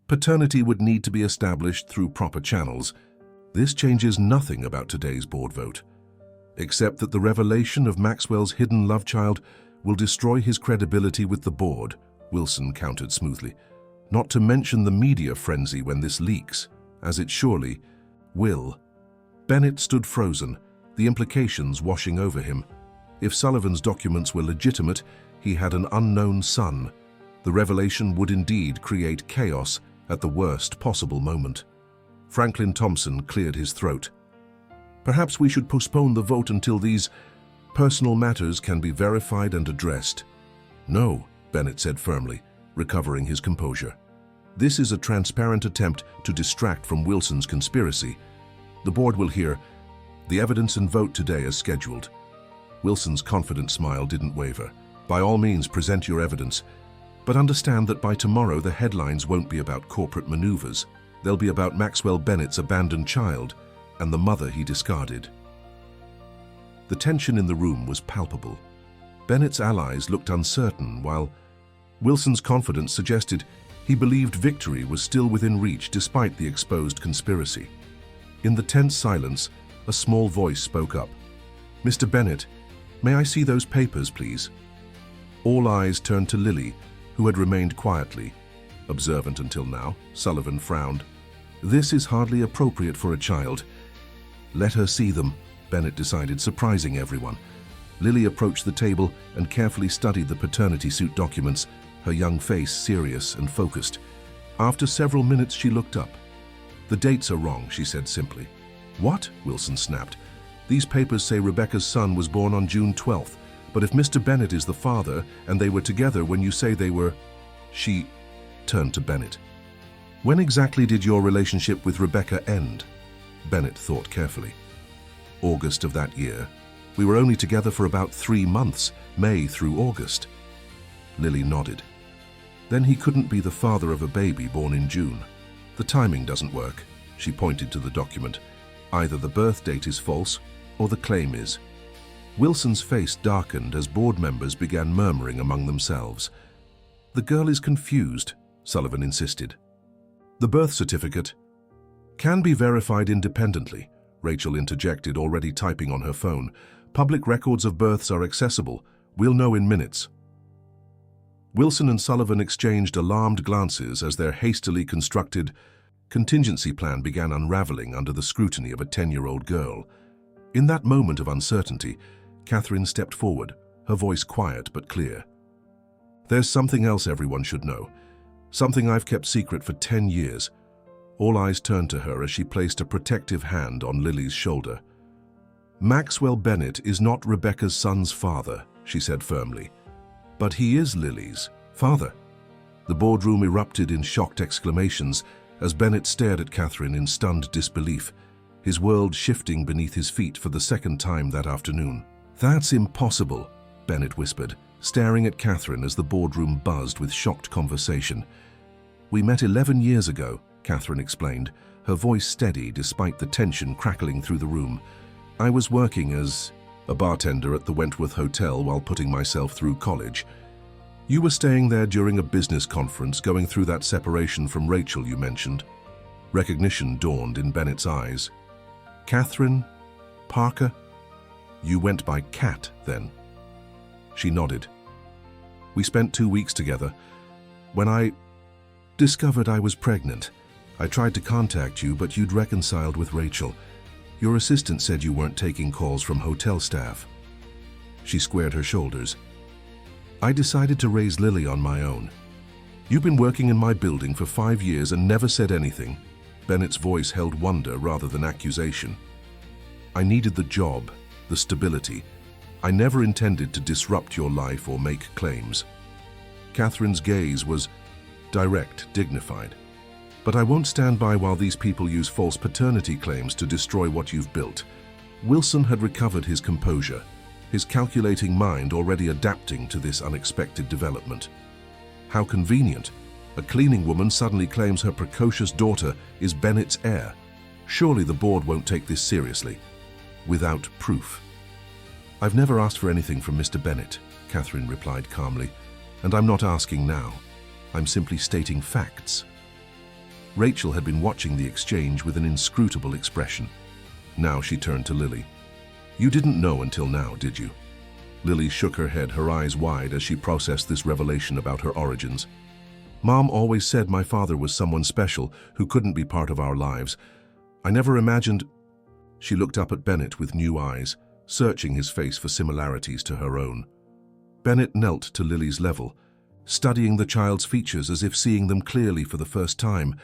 "Paternity would need to be established through proper channels. This changes nothing about today's board vote, except that the revelation of Maxwell's hidden love child will destroy his credibility with the board," Wilson countered smoothly. "Not to mention the media frenzy when this leaks, as it surely will." Bennett stood frozen, the implications washing over him. If Sullivan's documents were legitimate, he had an unknown son. The revelation would indeed create chaos at the worst possible moment. Franklin Thompson cleared his throat. "Perhaps we should postpone the vote until these personal matters can be verified and addressed." "No," Bennett said firmly, recovering his composure. "This is a transparent attempt to distract from Wilson's conspiracy. The board will hear the evidence and vote today as scheduled." Wilson's confident smile didn't waver. "By all means, present your evidence. But understand that by tomorrow the headlines won't be about corporate maneuvers. They'll be about Maxwell Bennett's abandoned child and the mother he discarded." The tension in the room was palpable. Bennett's allies looked uncertain, while Wilson's confidence suggested he believed victory was still within reach despite the exposed conspiracy. In the tense silence, a small voice spoke up. "Mr. Bennett, may I see those papers, please?" All eyes turned to Lily, who had remained quietly observant until now. Sullivan frowned. "This is hardly appropriate for a child." "Let her see them," Bennett decided, surprising everyone. Lily approached the table and carefully studied the paternity suit documents, her young face serious and focused. After several minutes, she looked up. "The dates are wrong," she said simply. "What?" Wilson snapped. "These papers say Rebecca's son was born on June 12th, but if Mr. Bennett is the father and they were together when you say they were..." She turned to Bennett. "When exactly did your relationship with Rebecca end?" Bennett thought carefully. "August of that year. We were only together for about 3 months, May through August." Lily nodded. "Then he couldn't be the father of a baby born in June. The timing doesn't work." She pointed to the document. "Either the birth date is false or the claim is." Wilson's face darkened as board members began murmuring among themselves. "The girl is confused," Sullivan insisted. "The birth certificate can be verified independently," Rachel interjected, already typing on her phone. "Public records of births are accessible. We'll know in minutes." Wilson and Sullivan exchanged alarmed glances as their hastily constructed contingency plan began unraveling under the scrutiny of a 10-year-old girl. In that moment of uncertainty, Catherine stepped forward, her voice quiet but clear. "There's something else everyone should know. Something I've kept secret for 10 years. All eyes turned to her as she placed a protective hand on Lily's shoulder. "Maxwell Bennett is not Rebecca's son's father," she said firmly. "But he is Lily's father." The boardroom erupted in shocked exclamations as Bennett stared at Catherine in stunned disbelief, his world shifting beneath his feet for the second time that afternoon. "That's impossible," Bennett whispered, staring at Catherine as the boardroom buzzed with shocked conversation. "We met 11 years ago," Catherine explained, her voice steady despite the tension crackling through the room. "I was working as a bartender at the Wentworth Hotel while putting myself through college. You were staying there during a business conference, going through that separation from Rachel you mentioned." Recognition dawned in Bennett's eyes. "Catherine Parker? You went by Cat, then?" She nodded. "We spent 2 weeks together. When I discovered I was pregnant, I tried to contact you, but you'd reconciled with Rachel. Your assistant said you weren't taking calls from hotel staff." She squared her shoulders. "I decided to raise Lily on my own. You've been working in my building for 5 years and never said anything." Bennett's voice held wonder rather than accusation. "I needed the job, the stability. I never intended to disrupt your life or make claims." Catherine's gaze was direct, dignified. "But I won't stand by while these people use false paternity claims to destroy what you've built." Wilson had recovered his composure. his calculating mind already adapting to this unexpected development. How convenient. A cleaning woman suddenly claims her precocious daughter is Bennett's heir. Surely the board won't take this seriously. Without proof. "I've never asked for anything from Mr. Bennett," Catherine replied calmly, "and I'm not asking now. I'm simply stating facts." Rachel had been watching the exchange with an inscrutable expression. Now she turned to Lily. "You didn't know until now, did you?" Lily shook her head, her eyes wide as she processed this revelation about her origins. "Mom always said my father was someone special who couldn't be part of our lives. I never imagined—" She looked up at Bennett with new eyes, searching his face for similarities to her own. Bennett knelt to Lily's level, studying the child's features as if seeing them clearly for the first time,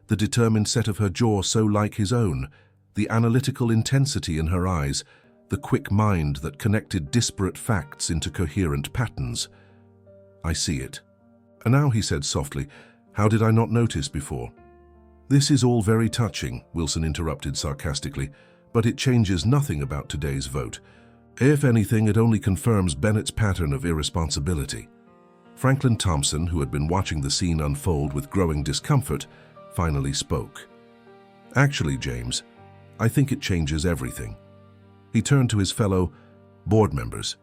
the determined set of her jaw so like his own, the analytical intensity in her eyes, the quick mind that connected disparate facts into coherent patterns. "I see it. And now," he said softly, "how did I not notice before?" "This is all very touching," Wilson interrupted sarcastically, "but it changes nothing about today's vote. If anything, it only confirms Bennett's pattern of irresponsibility." Franklin Thompson, who had been watching the scene unfold with growing discomfort, finally spoke. "Actually, James, I think it changes everything." He turned to his fellow board members.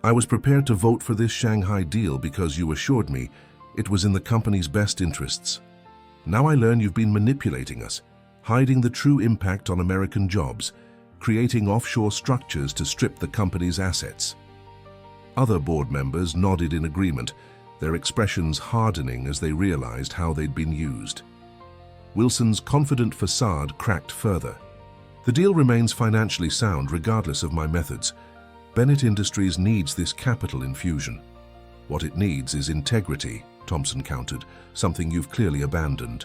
"I was prepared to vote for this Shanghai deal because you assured me it was in the company's best interests. Now I learn you've been manipulating us, hiding the true impact on American jobs, creating offshore structures to strip the company's assets." Other board members nodded in agreement, their expressions hardening as they realized how they'd been used. Wilson's confident facade cracked further. "The deal remains financially sound regardless of my methods. Bennett Industries needs this capital infusion. What it needs is integrity," Thompson countered, "something you've clearly abandoned."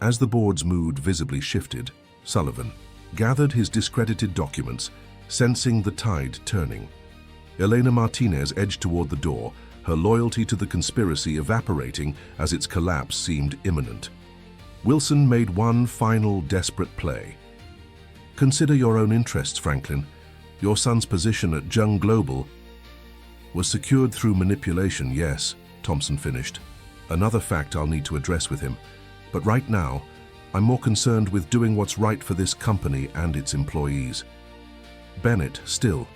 As the board's mood visibly shifted, Sullivan gathered his discredited documents, sensing the tide turning. Elena Martinez edged toward the door, her loyalty to the conspiracy evaporating as its collapse seemed imminent. Wilson made one final desperate play. "Consider your own interests, Franklin. Your son's position at Jung Global was secured through manipulation, yes," Thompson finished. "Another fact I'll need to address with him. But right now, I'm more concerned with doing what's right for this company and its employees." Bennett, still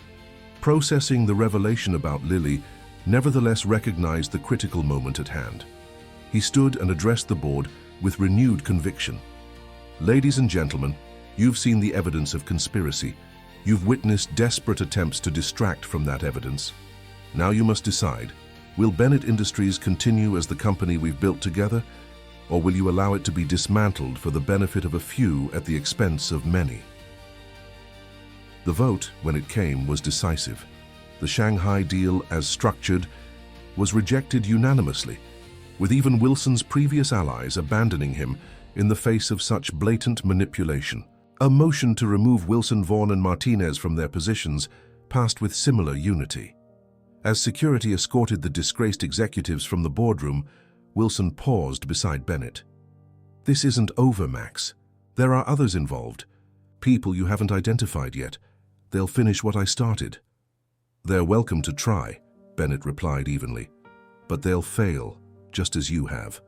processing the revelation about Lily, nevertheless recognized the critical moment at hand. He stood and addressed the board with renewed conviction. "Ladies and gentlemen, you've seen the evidence of conspiracy. You've witnessed desperate attempts to distract from that evidence. Now you must decide, will Bennett Industries continue as the company we've built together, or will you allow it to be dismantled for the benefit of a few at the expense of many?" The vote, when it came, was decisive. The Shanghai deal, as structured, was rejected unanimously, with even Wilson's previous allies abandoning him in the face of such blatant manipulation. A motion to remove Wilson, Vaughn, and Martinez from their positions passed with similar unity. As security escorted the disgraced executives from the boardroom, Wilson paused beside Bennett. "This isn't over, Max. There are others involved. People you haven't identified yet. They'll finish what I started." "They're welcome to try," Bennett replied evenly. "But they'll fail, just as you have."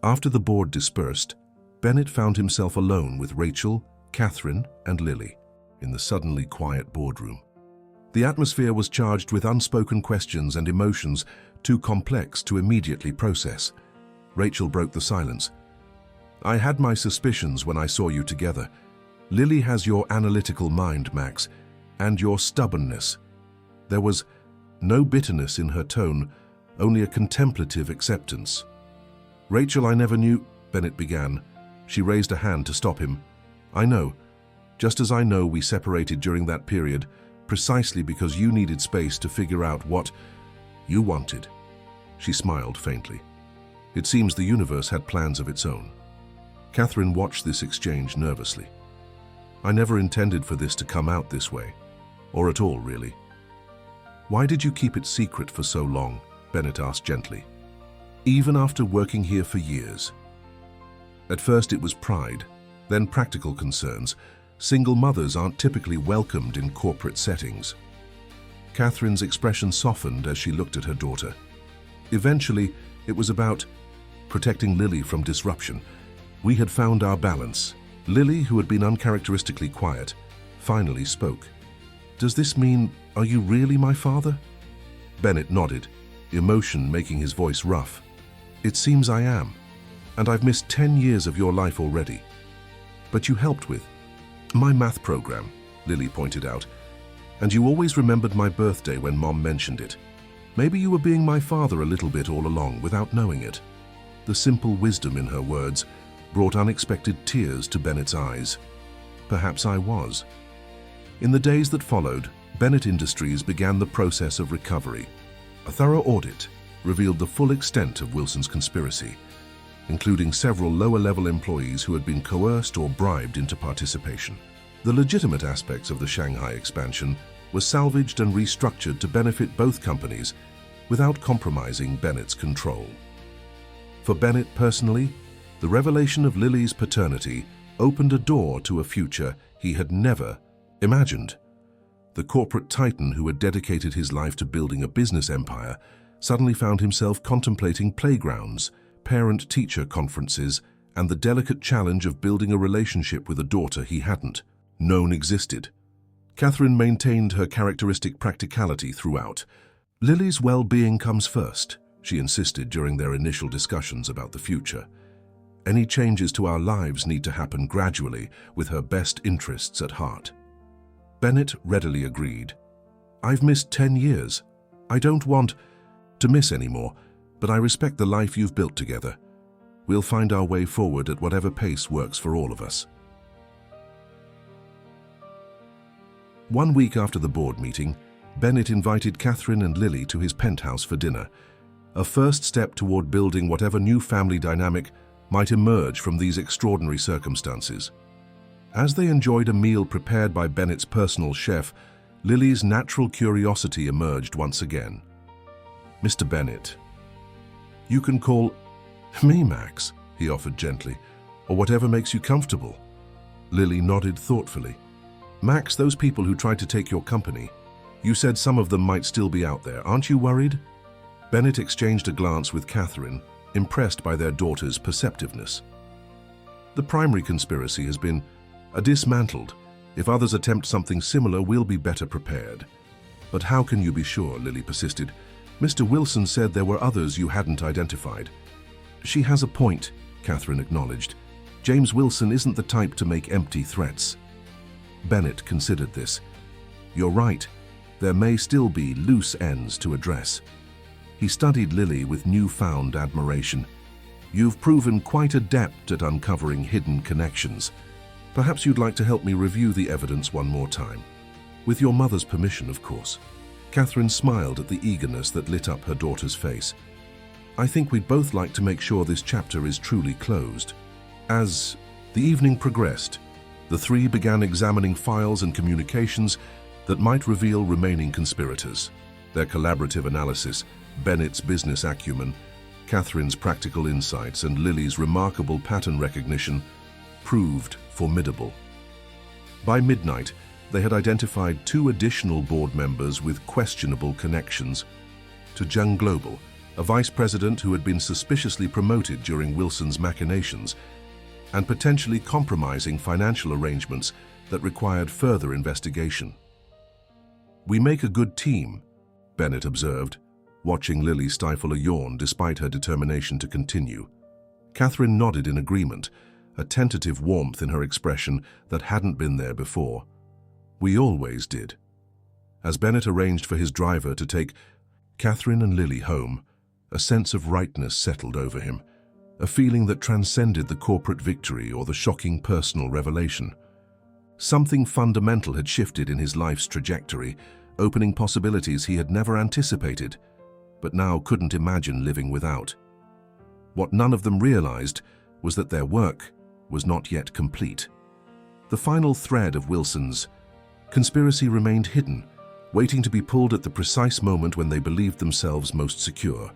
After the board dispersed, Bennett found himself alone with Rachel, Catherine, and Lily in the suddenly quiet boardroom. The atmosphere was charged with unspoken questions and emotions too complex to immediately process. Rachel broke the silence. "I had my suspicions when I saw you together. Lily has your analytical mind, Max, and your stubbornness." There was no bitterness in her tone, only a contemplative acceptance. "Rachel, I never knew," Bennett began. She raised a hand to stop him. "I know. Just as I know we separated during that period, precisely because you needed space to figure out what you wanted." She smiled faintly. It seems the universe had plans of its own. Catherine watched this exchange nervously. "I never intended for this to come out this way. Or at all, really." "Why did you keep it secret for so long?" Bennett asked gently. "Even after working here for years." "At first it was pride, then practical concerns. Single mothers aren't typically welcomed in corporate settings." Catherine's expression softened as she looked at her daughter. Eventually, it was about protecting Lily from disruption. We had found our balance. Lily, who had been uncharacteristically quiet, finally spoke. "Does this mean, are you really my father?" Bennett nodded, emotion making his voice rough. "It seems I am, and I've missed 10 years of your life already. But you helped with my math program," Lily pointed out, "and you always remembered my birthday when Mom mentioned it. Maybe you were being my father a little bit all along without knowing it." The simple wisdom in her words brought unexpected tears to Bennett's eyes. Perhaps I was. In the days that followed, Bennett Industries began the process of recovery. A thorough audit revealed the full extent of Wilson's conspiracy, including several lower-level employees who had been coerced or bribed into participation. The legitimate aspects of the Shanghai expansion were salvaged and restructured to benefit both companies without compromising Bennett's control. For Bennett personally, the revelation of Lily's paternity opened a door to a future he had never imagined. The corporate titan who had dedicated his life to building a business empire suddenly found himself contemplating playgrounds, parent-teacher conferences, and the delicate challenge of building a relationship with a daughter he hadn't known existed. Catherine maintained her characteristic practicality throughout. "Lily's well-being comes first," she insisted during their initial discussions about the future. "Any changes to our lives need to happen gradually, with her best interests at heart." Bennett readily agreed. "I've missed 10 years. I don't want to miss anymore, but I respect the life you've built together. We'll find our way forward at whatever pace works for all of us." 1 week after the board meeting, Bennett invited Catherine and Lily to his penthouse for dinner, a first step toward building whatever new family dynamic might emerge from these extraordinary circumstances. As they enjoyed a meal prepared by Bennett's personal chef, Lily's natural curiosity emerged once again. "Mr. Bennett, you can call me Max," he offered gently, "or whatever makes you comfortable." Lily nodded thoughtfully. "Max, those people who tried to take your company, you said some of them might still be out there. Aren't you worried?" Bennett exchanged a glance with Catherine, impressed by their daughter's perceptiveness. "The primary conspiracy has been dismantled. If others attempt something similar, we'll be better prepared." "But how can you be sure?" Lily persisted. "Mr. Wilson said there were others you hadn't identified." "She has a point," Catherine acknowledged. "James Wilson isn't the type to make empty threats." Bennett considered this. "You're right. There may still be loose ends to address." He studied Lily with newfound admiration. "You've proven quite adept at uncovering hidden connections. Perhaps you'd like to help me review the evidence one more time. With your mother's permission, of course." Catherine smiled at the eagerness that lit up her daughter's face. "I think we'd both like to make sure this chapter is truly closed." As the evening progressed, the three began examining files and communications that might reveal remaining conspirators. Their collaborative analysis, Bennett's business acumen, Catherine's practical insights, and Lily's remarkable pattern recognition proved formidable. By midnight, they had identified 2 additional board members with questionable connections to Jung Global, a vice president who had been suspiciously promoted during Wilson's machinations, and potentially compromising financial arrangements that required further investigation. "We make a good team," Bennett observed, watching Lily stifle a yawn despite her determination to continue. Catherine nodded in agreement, a tentative warmth in her expression that hadn't been there before. "We always did." As Bennett arranged for his driver to take Catherine and Lily home, a sense of rightness settled over him, a feeling that transcended the corporate victory or the shocking personal revelation. Something fundamental had shifted in his life's trajectory, opening possibilities he had never anticipated, but now couldn't imagine living without. What none of them realized was that their work was not yet complete. The final thread of Wilson's conspiracy remained hidden, waiting to be pulled at the precise moment when they believed themselves most secure.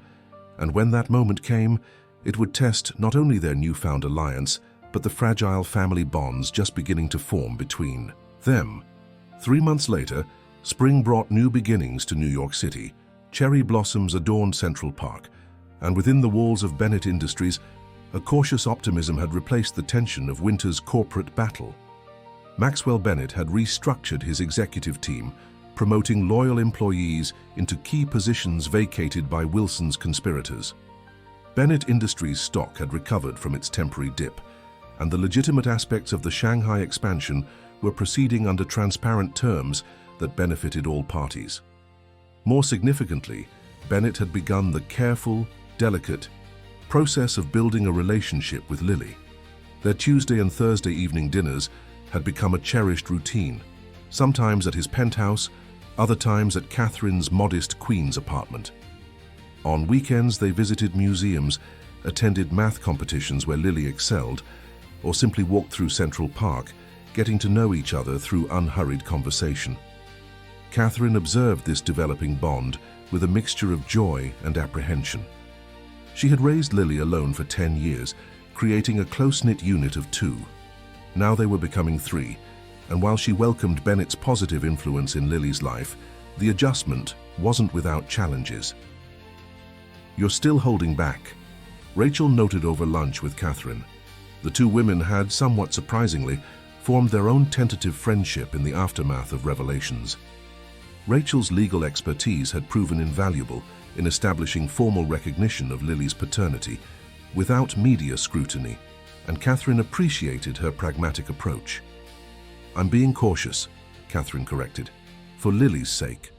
And when that moment came, it would test not only their newfound alliance, but the fragile family bonds just beginning to form between them. 3 months later, Spring brought new beginnings to New York City. Cherry blossoms adorned Central Park, and within the walls of Bennett Industries, a cautious optimism had replaced the tension of winter's corporate battle. Maxwell Bennett had restructured his executive team, promoting loyal employees into key positions vacated by Wilson's conspirators. Bennett Industries' stock had recovered from its temporary dip, and the legitimate aspects of the Shanghai expansion were proceeding under transparent terms that benefited all parties. More significantly, Bennett had begun the careful, delicate process of building a relationship with Lily. Their Tuesday and Thursday evening dinners had become a cherished routine, sometimes at his penthouse, other times at Catherine's modest Queen's apartment. On weekends, they visited museums, attended math competitions where Lily excelled, or simply walked through Central Park, getting to know each other through unhurried conversation. Catherine observed this developing bond with a mixture of joy and apprehension. She had raised Lily alone for 10 years, creating a close-knit unit of two. Now they were becoming three, and while she welcomed Bennett's positive influence in Lily's life, the adjustment wasn't without challenges. "You're still holding back," Rachel noted over lunch with Catherine. The two women had, somewhat surprisingly, formed their own tentative friendship in the aftermath of revelations. Rachel's legal expertise had proven invaluable in establishing formal recognition of Lily's paternity without media scrutiny, and Catherine appreciated her pragmatic approach. "I'm being cautious," Catherine corrected, "for Lily's sake."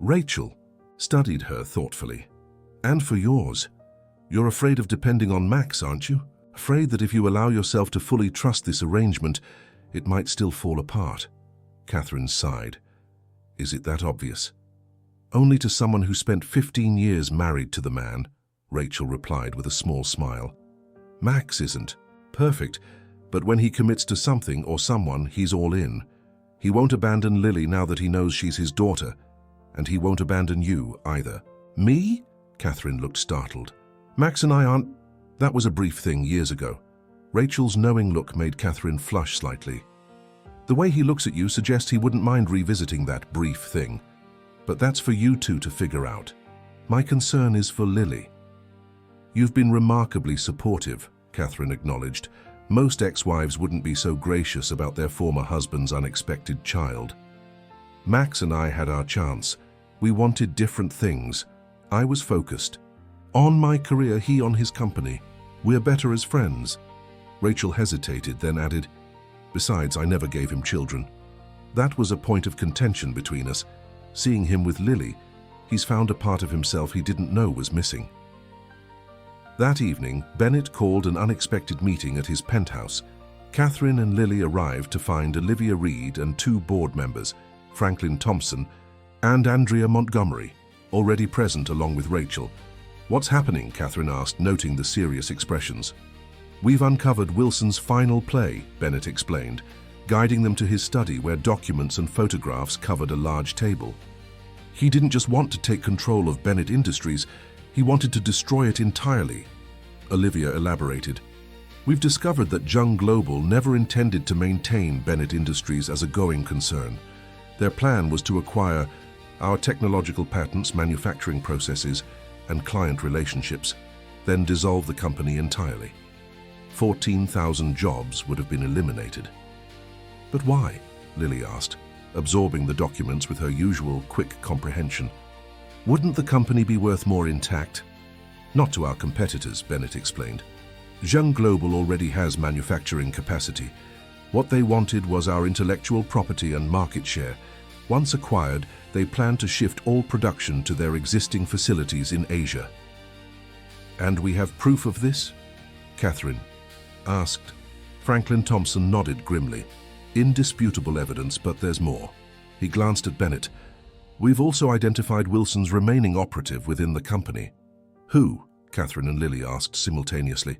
Rachel studied her thoughtfully. "And for yours. You're afraid of depending on Max, aren't you? Afraid that if you allow yourself to fully trust this arrangement, it might still fall apart." Catherine sighed. "Is it that obvious?" "Only to someone who spent 15 years married to the man," Rachel replied with a small smile. "Max isn't perfect, but when he commits to something or someone, he's all in. He won't abandon Lily now that he knows she's his daughter, and he won't abandon you either." "Me?" Catherine looked startled. "Max and I aren't—" "That was a brief thing years ago." Rachel's knowing look made Catherine flush slightly. "The way he looks at you suggests he wouldn't mind revisiting that brief thing. But that's for you two to figure out. My concern is for Lily." "You've been remarkably supportive," Catherine acknowledged. "Most ex-wives wouldn't be so gracious about their former husband's unexpected child. Max and I had our chance. We wanted different things. I was focused on my career, he on his company. We're better as friends." Rachel hesitated, then added, "Besides, I never gave him children. That was a point of contention between us. Seeing him with Lily, he's found a part of himself he didn't know was missing." That evening, Bennett called an unexpected meeting at his penthouse. Catherine and Lily arrived to find Olivia Reed and two board members, Franklin Thompson and Andrea Montgomery, already present along with Rachel. "What's happening?" Catherine asked, noting the serious expressions. "We've uncovered Wilson's final play," Bennett explained, guiding them to his study where documents and photographs covered a large table. "He didn't just want to take control of Bennett Industries, he wanted to destroy it entirely," Olivia elaborated. "We've discovered that Jung Global never intended to maintain Bennett Industries as a going concern. Their plan was to acquire our technological patents, manufacturing processes, and client relationships, then dissolve the company entirely. 14,000 jobs would have been eliminated." "But why?" Lily asked, absorbing the documents with her usual quick comprehension. "Wouldn't the company be worth more intact?" "Not to our competitors," Bennett explained. "Jung Global already has manufacturing capacity. What they wanted was our intellectual property and market share. Once acquired, they plan to shift all production to their existing facilities in Asia." "And we have proof of this?" Catherine asked. Franklin Thompson nodded grimly. "Indisputable evidence, but there's more." He glanced at Bennett. "We've also identified Wilson's remaining operative within the company." "Who?" Catherine and Lily asked simultaneously.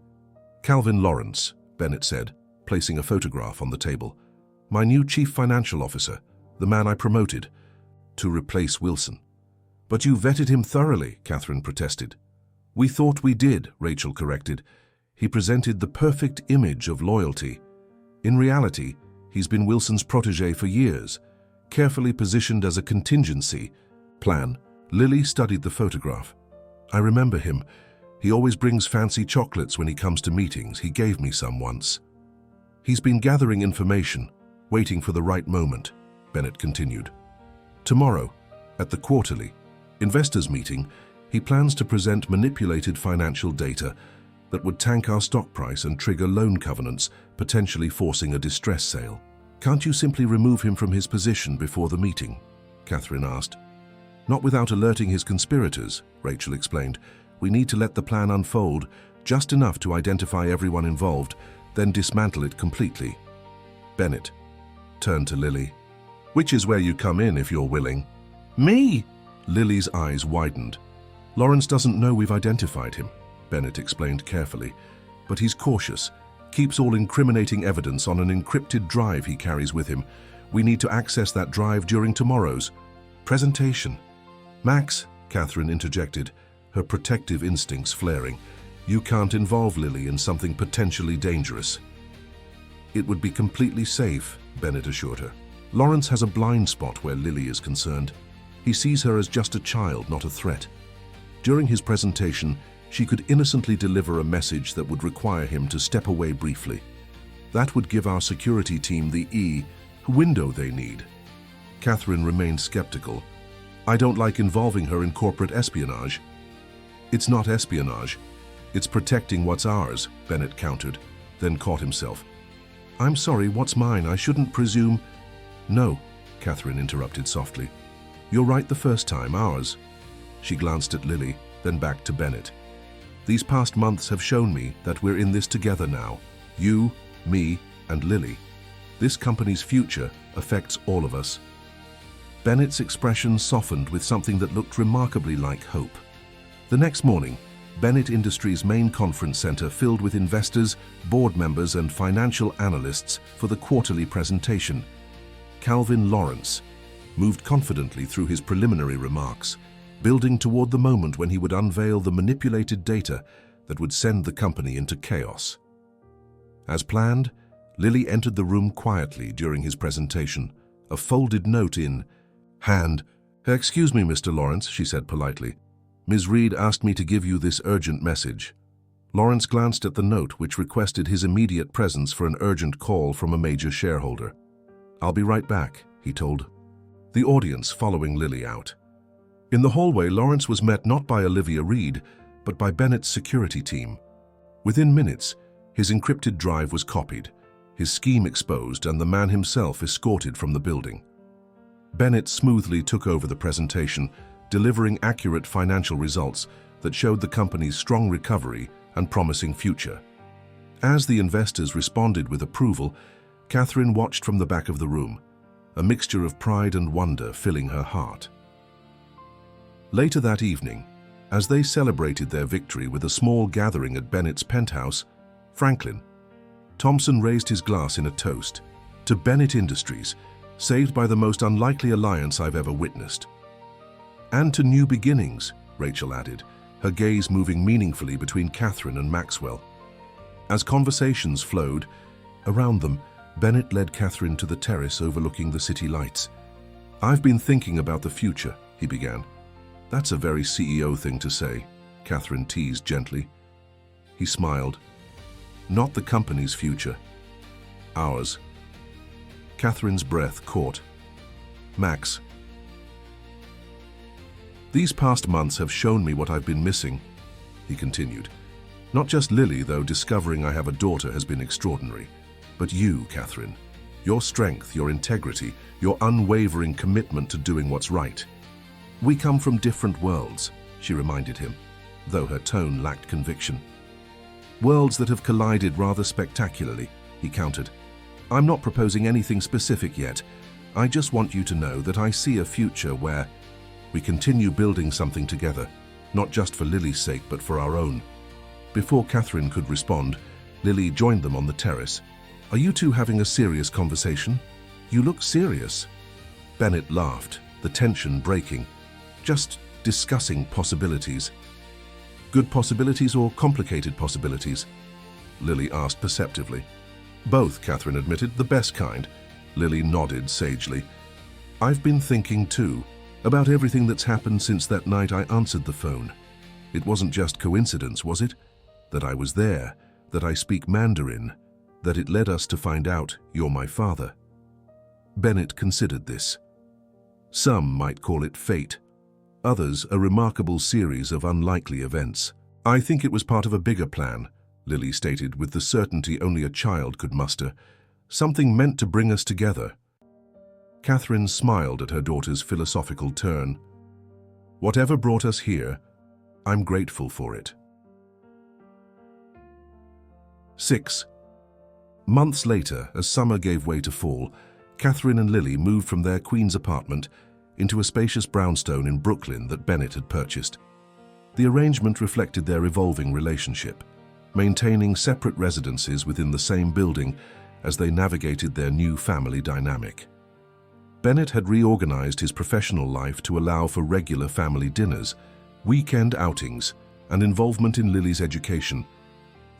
"Calvin Lawrence," Bennett said, placing a photograph on the table. "My new chief financial officer, the man I promoted to replace Wilson." "But you vetted him thoroughly," Catherine protested. "We thought we did," Rachel corrected. "He presented the perfect image of loyalty. In reality, He's been Wilson's protégé for years, carefully positioned as a contingency plan. Lily studied the photograph. I remember him. He always brings fancy chocolates when he comes to meetings. He gave me some once. He's been gathering information, waiting for the right moment, Bennett continued. Tomorrow, at the quarterly investors meeting, he plans to present manipulated financial data that would tank our stock price and trigger loan covenants, potentially forcing a distress sale. Can't you simply remove him from his position before the meeting? Catherine asked. Not without alerting his conspirators, Rachel explained. We need to let the plan unfold, just enough to identify everyone involved, then dismantle it completely. Bennett turned to Lily. Which is where you come in if you're willing. Me? Lily's eyes widened. Lawrence doesn't know we've identified him, Bennett explained carefully, but he's cautious, keeps all incriminating evidence on an encrypted drive he carries with him. We need to access that drive during tomorrow's presentation. Max, Catherine interjected, her protective instincts flaring. You can't involve Lily in something potentially dangerous. It would be completely safe, Bennett assured her. Lawrence has a blind spot where Lily is concerned. He sees her as just a child, not a threat. During his presentation, she could innocently deliver a message that would require him to step away briefly. That would give our security team the window they need. Catherine remained skeptical. I don't like involving her in corporate espionage. It's not espionage. It's protecting what's ours, Bennett countered, then caught himself. I'm sorry, what's mine? I shouldn't presume. No, Catherine interrupted softly. You're right the first time, ours. She glanced at Lily, then back to Bennett. These past months have shown me that we're in this together now. You, me, and Lily. This company's future affects all of us. Bennett's expression softened with something that looked remarkably like hope. The next morning, Bennett Industries' main conference center filled with investors, board members, and financial analysts for the quarterly presentation. Calvin Lawrence moved confidently through his preliminary remarks, building toward the moment when he would unveil the manipulated data that would send the company into chaos. As planned, Lily entered the room quietly during his presentation, a folded note in hand. Excuse me, Mr. Lawrence, she said politely. Ms. Reed asked me to give you this urgent message. Lawrence glanced at the note, which requested his immediate presence for an urgent call from a major shareholder. I'll be right back, he told the audience, following Lily out. In the hallway, Lawrence was met not by Olivia Reed, but by Bennett's security team. Within minutes, his encrypted drive was copied, his scheme exposed, and the man himself escorted from the building. Bennett smoothly took over the presentation, delivering accurate financial results that showed the company's strong recovery and promising future. As the investors responded with approval, Catherine watched from the back of the room, a mixture of pride and wonder filling her heart. Later that evening, as they celebrated their victory with a small gathering at Bennett's penthouse, Franklin Thompson raised his glass in a toast to Bennett Industries, saved by the most unlikely alliance I've ever witnessed. And to new beginnings, Rachel added, her gaze moving meaningfully between Catherine and Maxwell. As conversations flowed around them, Bennett led Catherine to the terrace overlooking the city lights. I've been thinking about the future, he began. That's a very CEO thing to say, Catherine teased gently. He smiled. Not the company's future. Ours. Catherine's breath caught. Max. These past months have shown me what I've been missing, he continued. Not just Lily, though discovering I have a daughter has been extraordinary, but you, Catherine. Your strength, your integrity, your unwavering commitment to doing what's right. We come from different worlds, she reminded him, though her tone lacked conviction. Worlds that have collided rather spectacularly, he countered. I'm not proposing anything specific yet. I just want you to know that I see a future where we continue building something together, not just for Lily's sake, but for our own. Before Catherine could respond, Lily joined them on the terrace. Are you two having a serious conversation? You look serious. Bennett laughed, the tension breaking. Just discussing possibilities. Good possibilities or complicated possibilities? Lily asked perceptively. Both, Catherine admitted, the best kind. Lily nodded sagely. I've been thinking too, about everything that's happened since that night I answered the phone. It wasn't just coincidence, was it? That I was there, that I speak Mandarin, that it led us to find out you're my father. Bennett considered this. Some might call it fate, others a remarkable series of unlikely events. I think it was part of a bigger plan, Lily stated with the certainty only a child could muster. Something meant to bring us together. Catherine smiled at her daughter's philosophical turn. Whatever brought us here, I'm grateful for it. 6. Months later, as summer gave way to fall, Catherine and Lily moved from their Queens apartment into a spacious brownstone in Brooklyn that Bennett had purchased. The arrangement reflected their evolving relationship, maintaining separate residences within the same building as they navigated their new family dynamic. Bennett had reorganized his professional life to allow for regular family dinners, weekend outings, and involvement in Lily's education.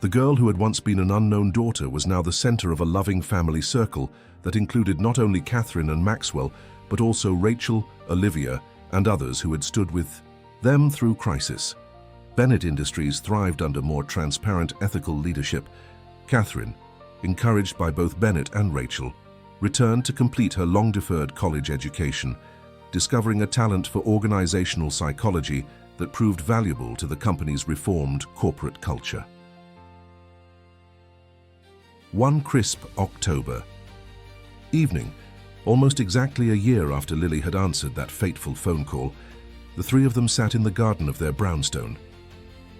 The girl who had once been an unknown daughter was now the center of a loving family circle that included not only Catherine and Maxwell, but also Rachel, Olivia, and others who had stood with them through crisis. Bennett Industries thrived under more transparent, ethical leadership. Catherine, encouraged by both Bennett and Rachel, returned to complete her long-deferred college education, discovering a talent for organizational psychology that proved valuable to the company's reformed corporate culture. One crisp October evening, almost exactly a year after Lily had answered that fateful phone call, the three of them sat in the garden of their brownstone.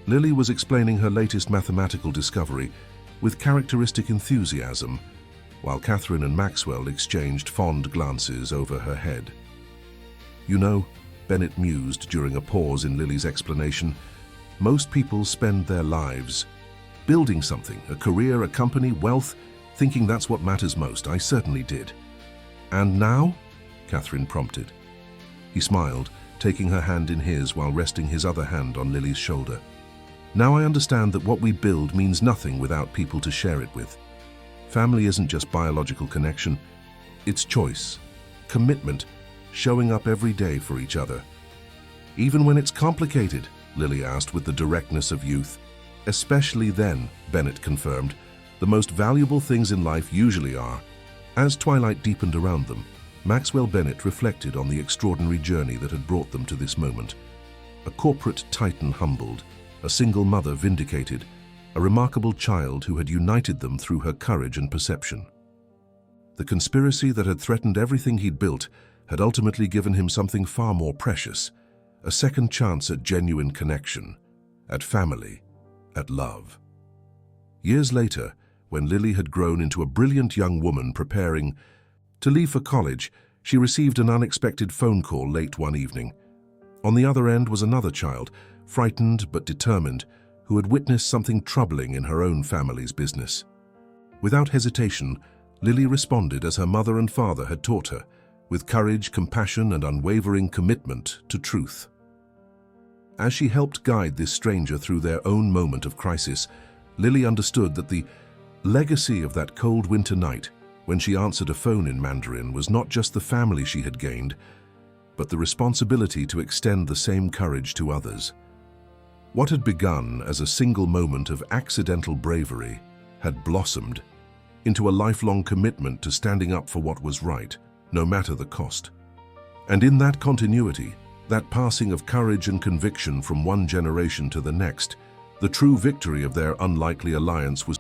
Lily was explaining her latest mathematical discovery with characteristic enthusiasm, while Catherine and Maxwell exchanged fond glances over her head. You know, Bennett mused during a pause in Lily's explanation, most people spend their lives building something, a career, a company, wealth, thinking that's what matters most. I certainly did. And now? Catherine prompted. He smiled, taking her hand in his while resting his other hand on Lily's shoulder. Now I understand that what we build means nothing without people to share it with. Family isn't just biological connection, it's choice, commitment, showing up every day for each other. Even when it's complicated, Lily asked with the directness of youth. Especially then, Bennett confirmed, the most valuable things in life usually are. As twilight deepened around them, Maxwell Bennett reflected on the extraordinary journey that had brought them to this moment. A corporate titan humbled, a single mother vindicated, a remarkable child who had united them through her courage and perception. The conspiracy that had threatened everything he'd built had ultimately given him something far more precious, a second chance at genuine connection, at family, at love. Years later, when Lily had grown into a brilliant young woman preparing to leave for college, she received an unexpected phone call late one evening. On the other end was another child, frightened but determined, who had witnessed something troubling in her own family's business. Without hesitation, Lily responded as her mother and father had taught her, with courage, compassion, and unwavering commitment to truth. As she helped guide this stranger through their own moment of crisis, Lily understood that the legacy of that cold winter night, when she answered a phone in Mandarin, was not just the family she had gained, but the responsibility to extend the same courage to others. What had begun as a single moment of accidental bravery had blossomed into a lifelong commitment to standing up for what was right, no matter the cost. And in that continuity, that passing of courage and conviction from one generation to the next, the true victory of their unlikely alliance was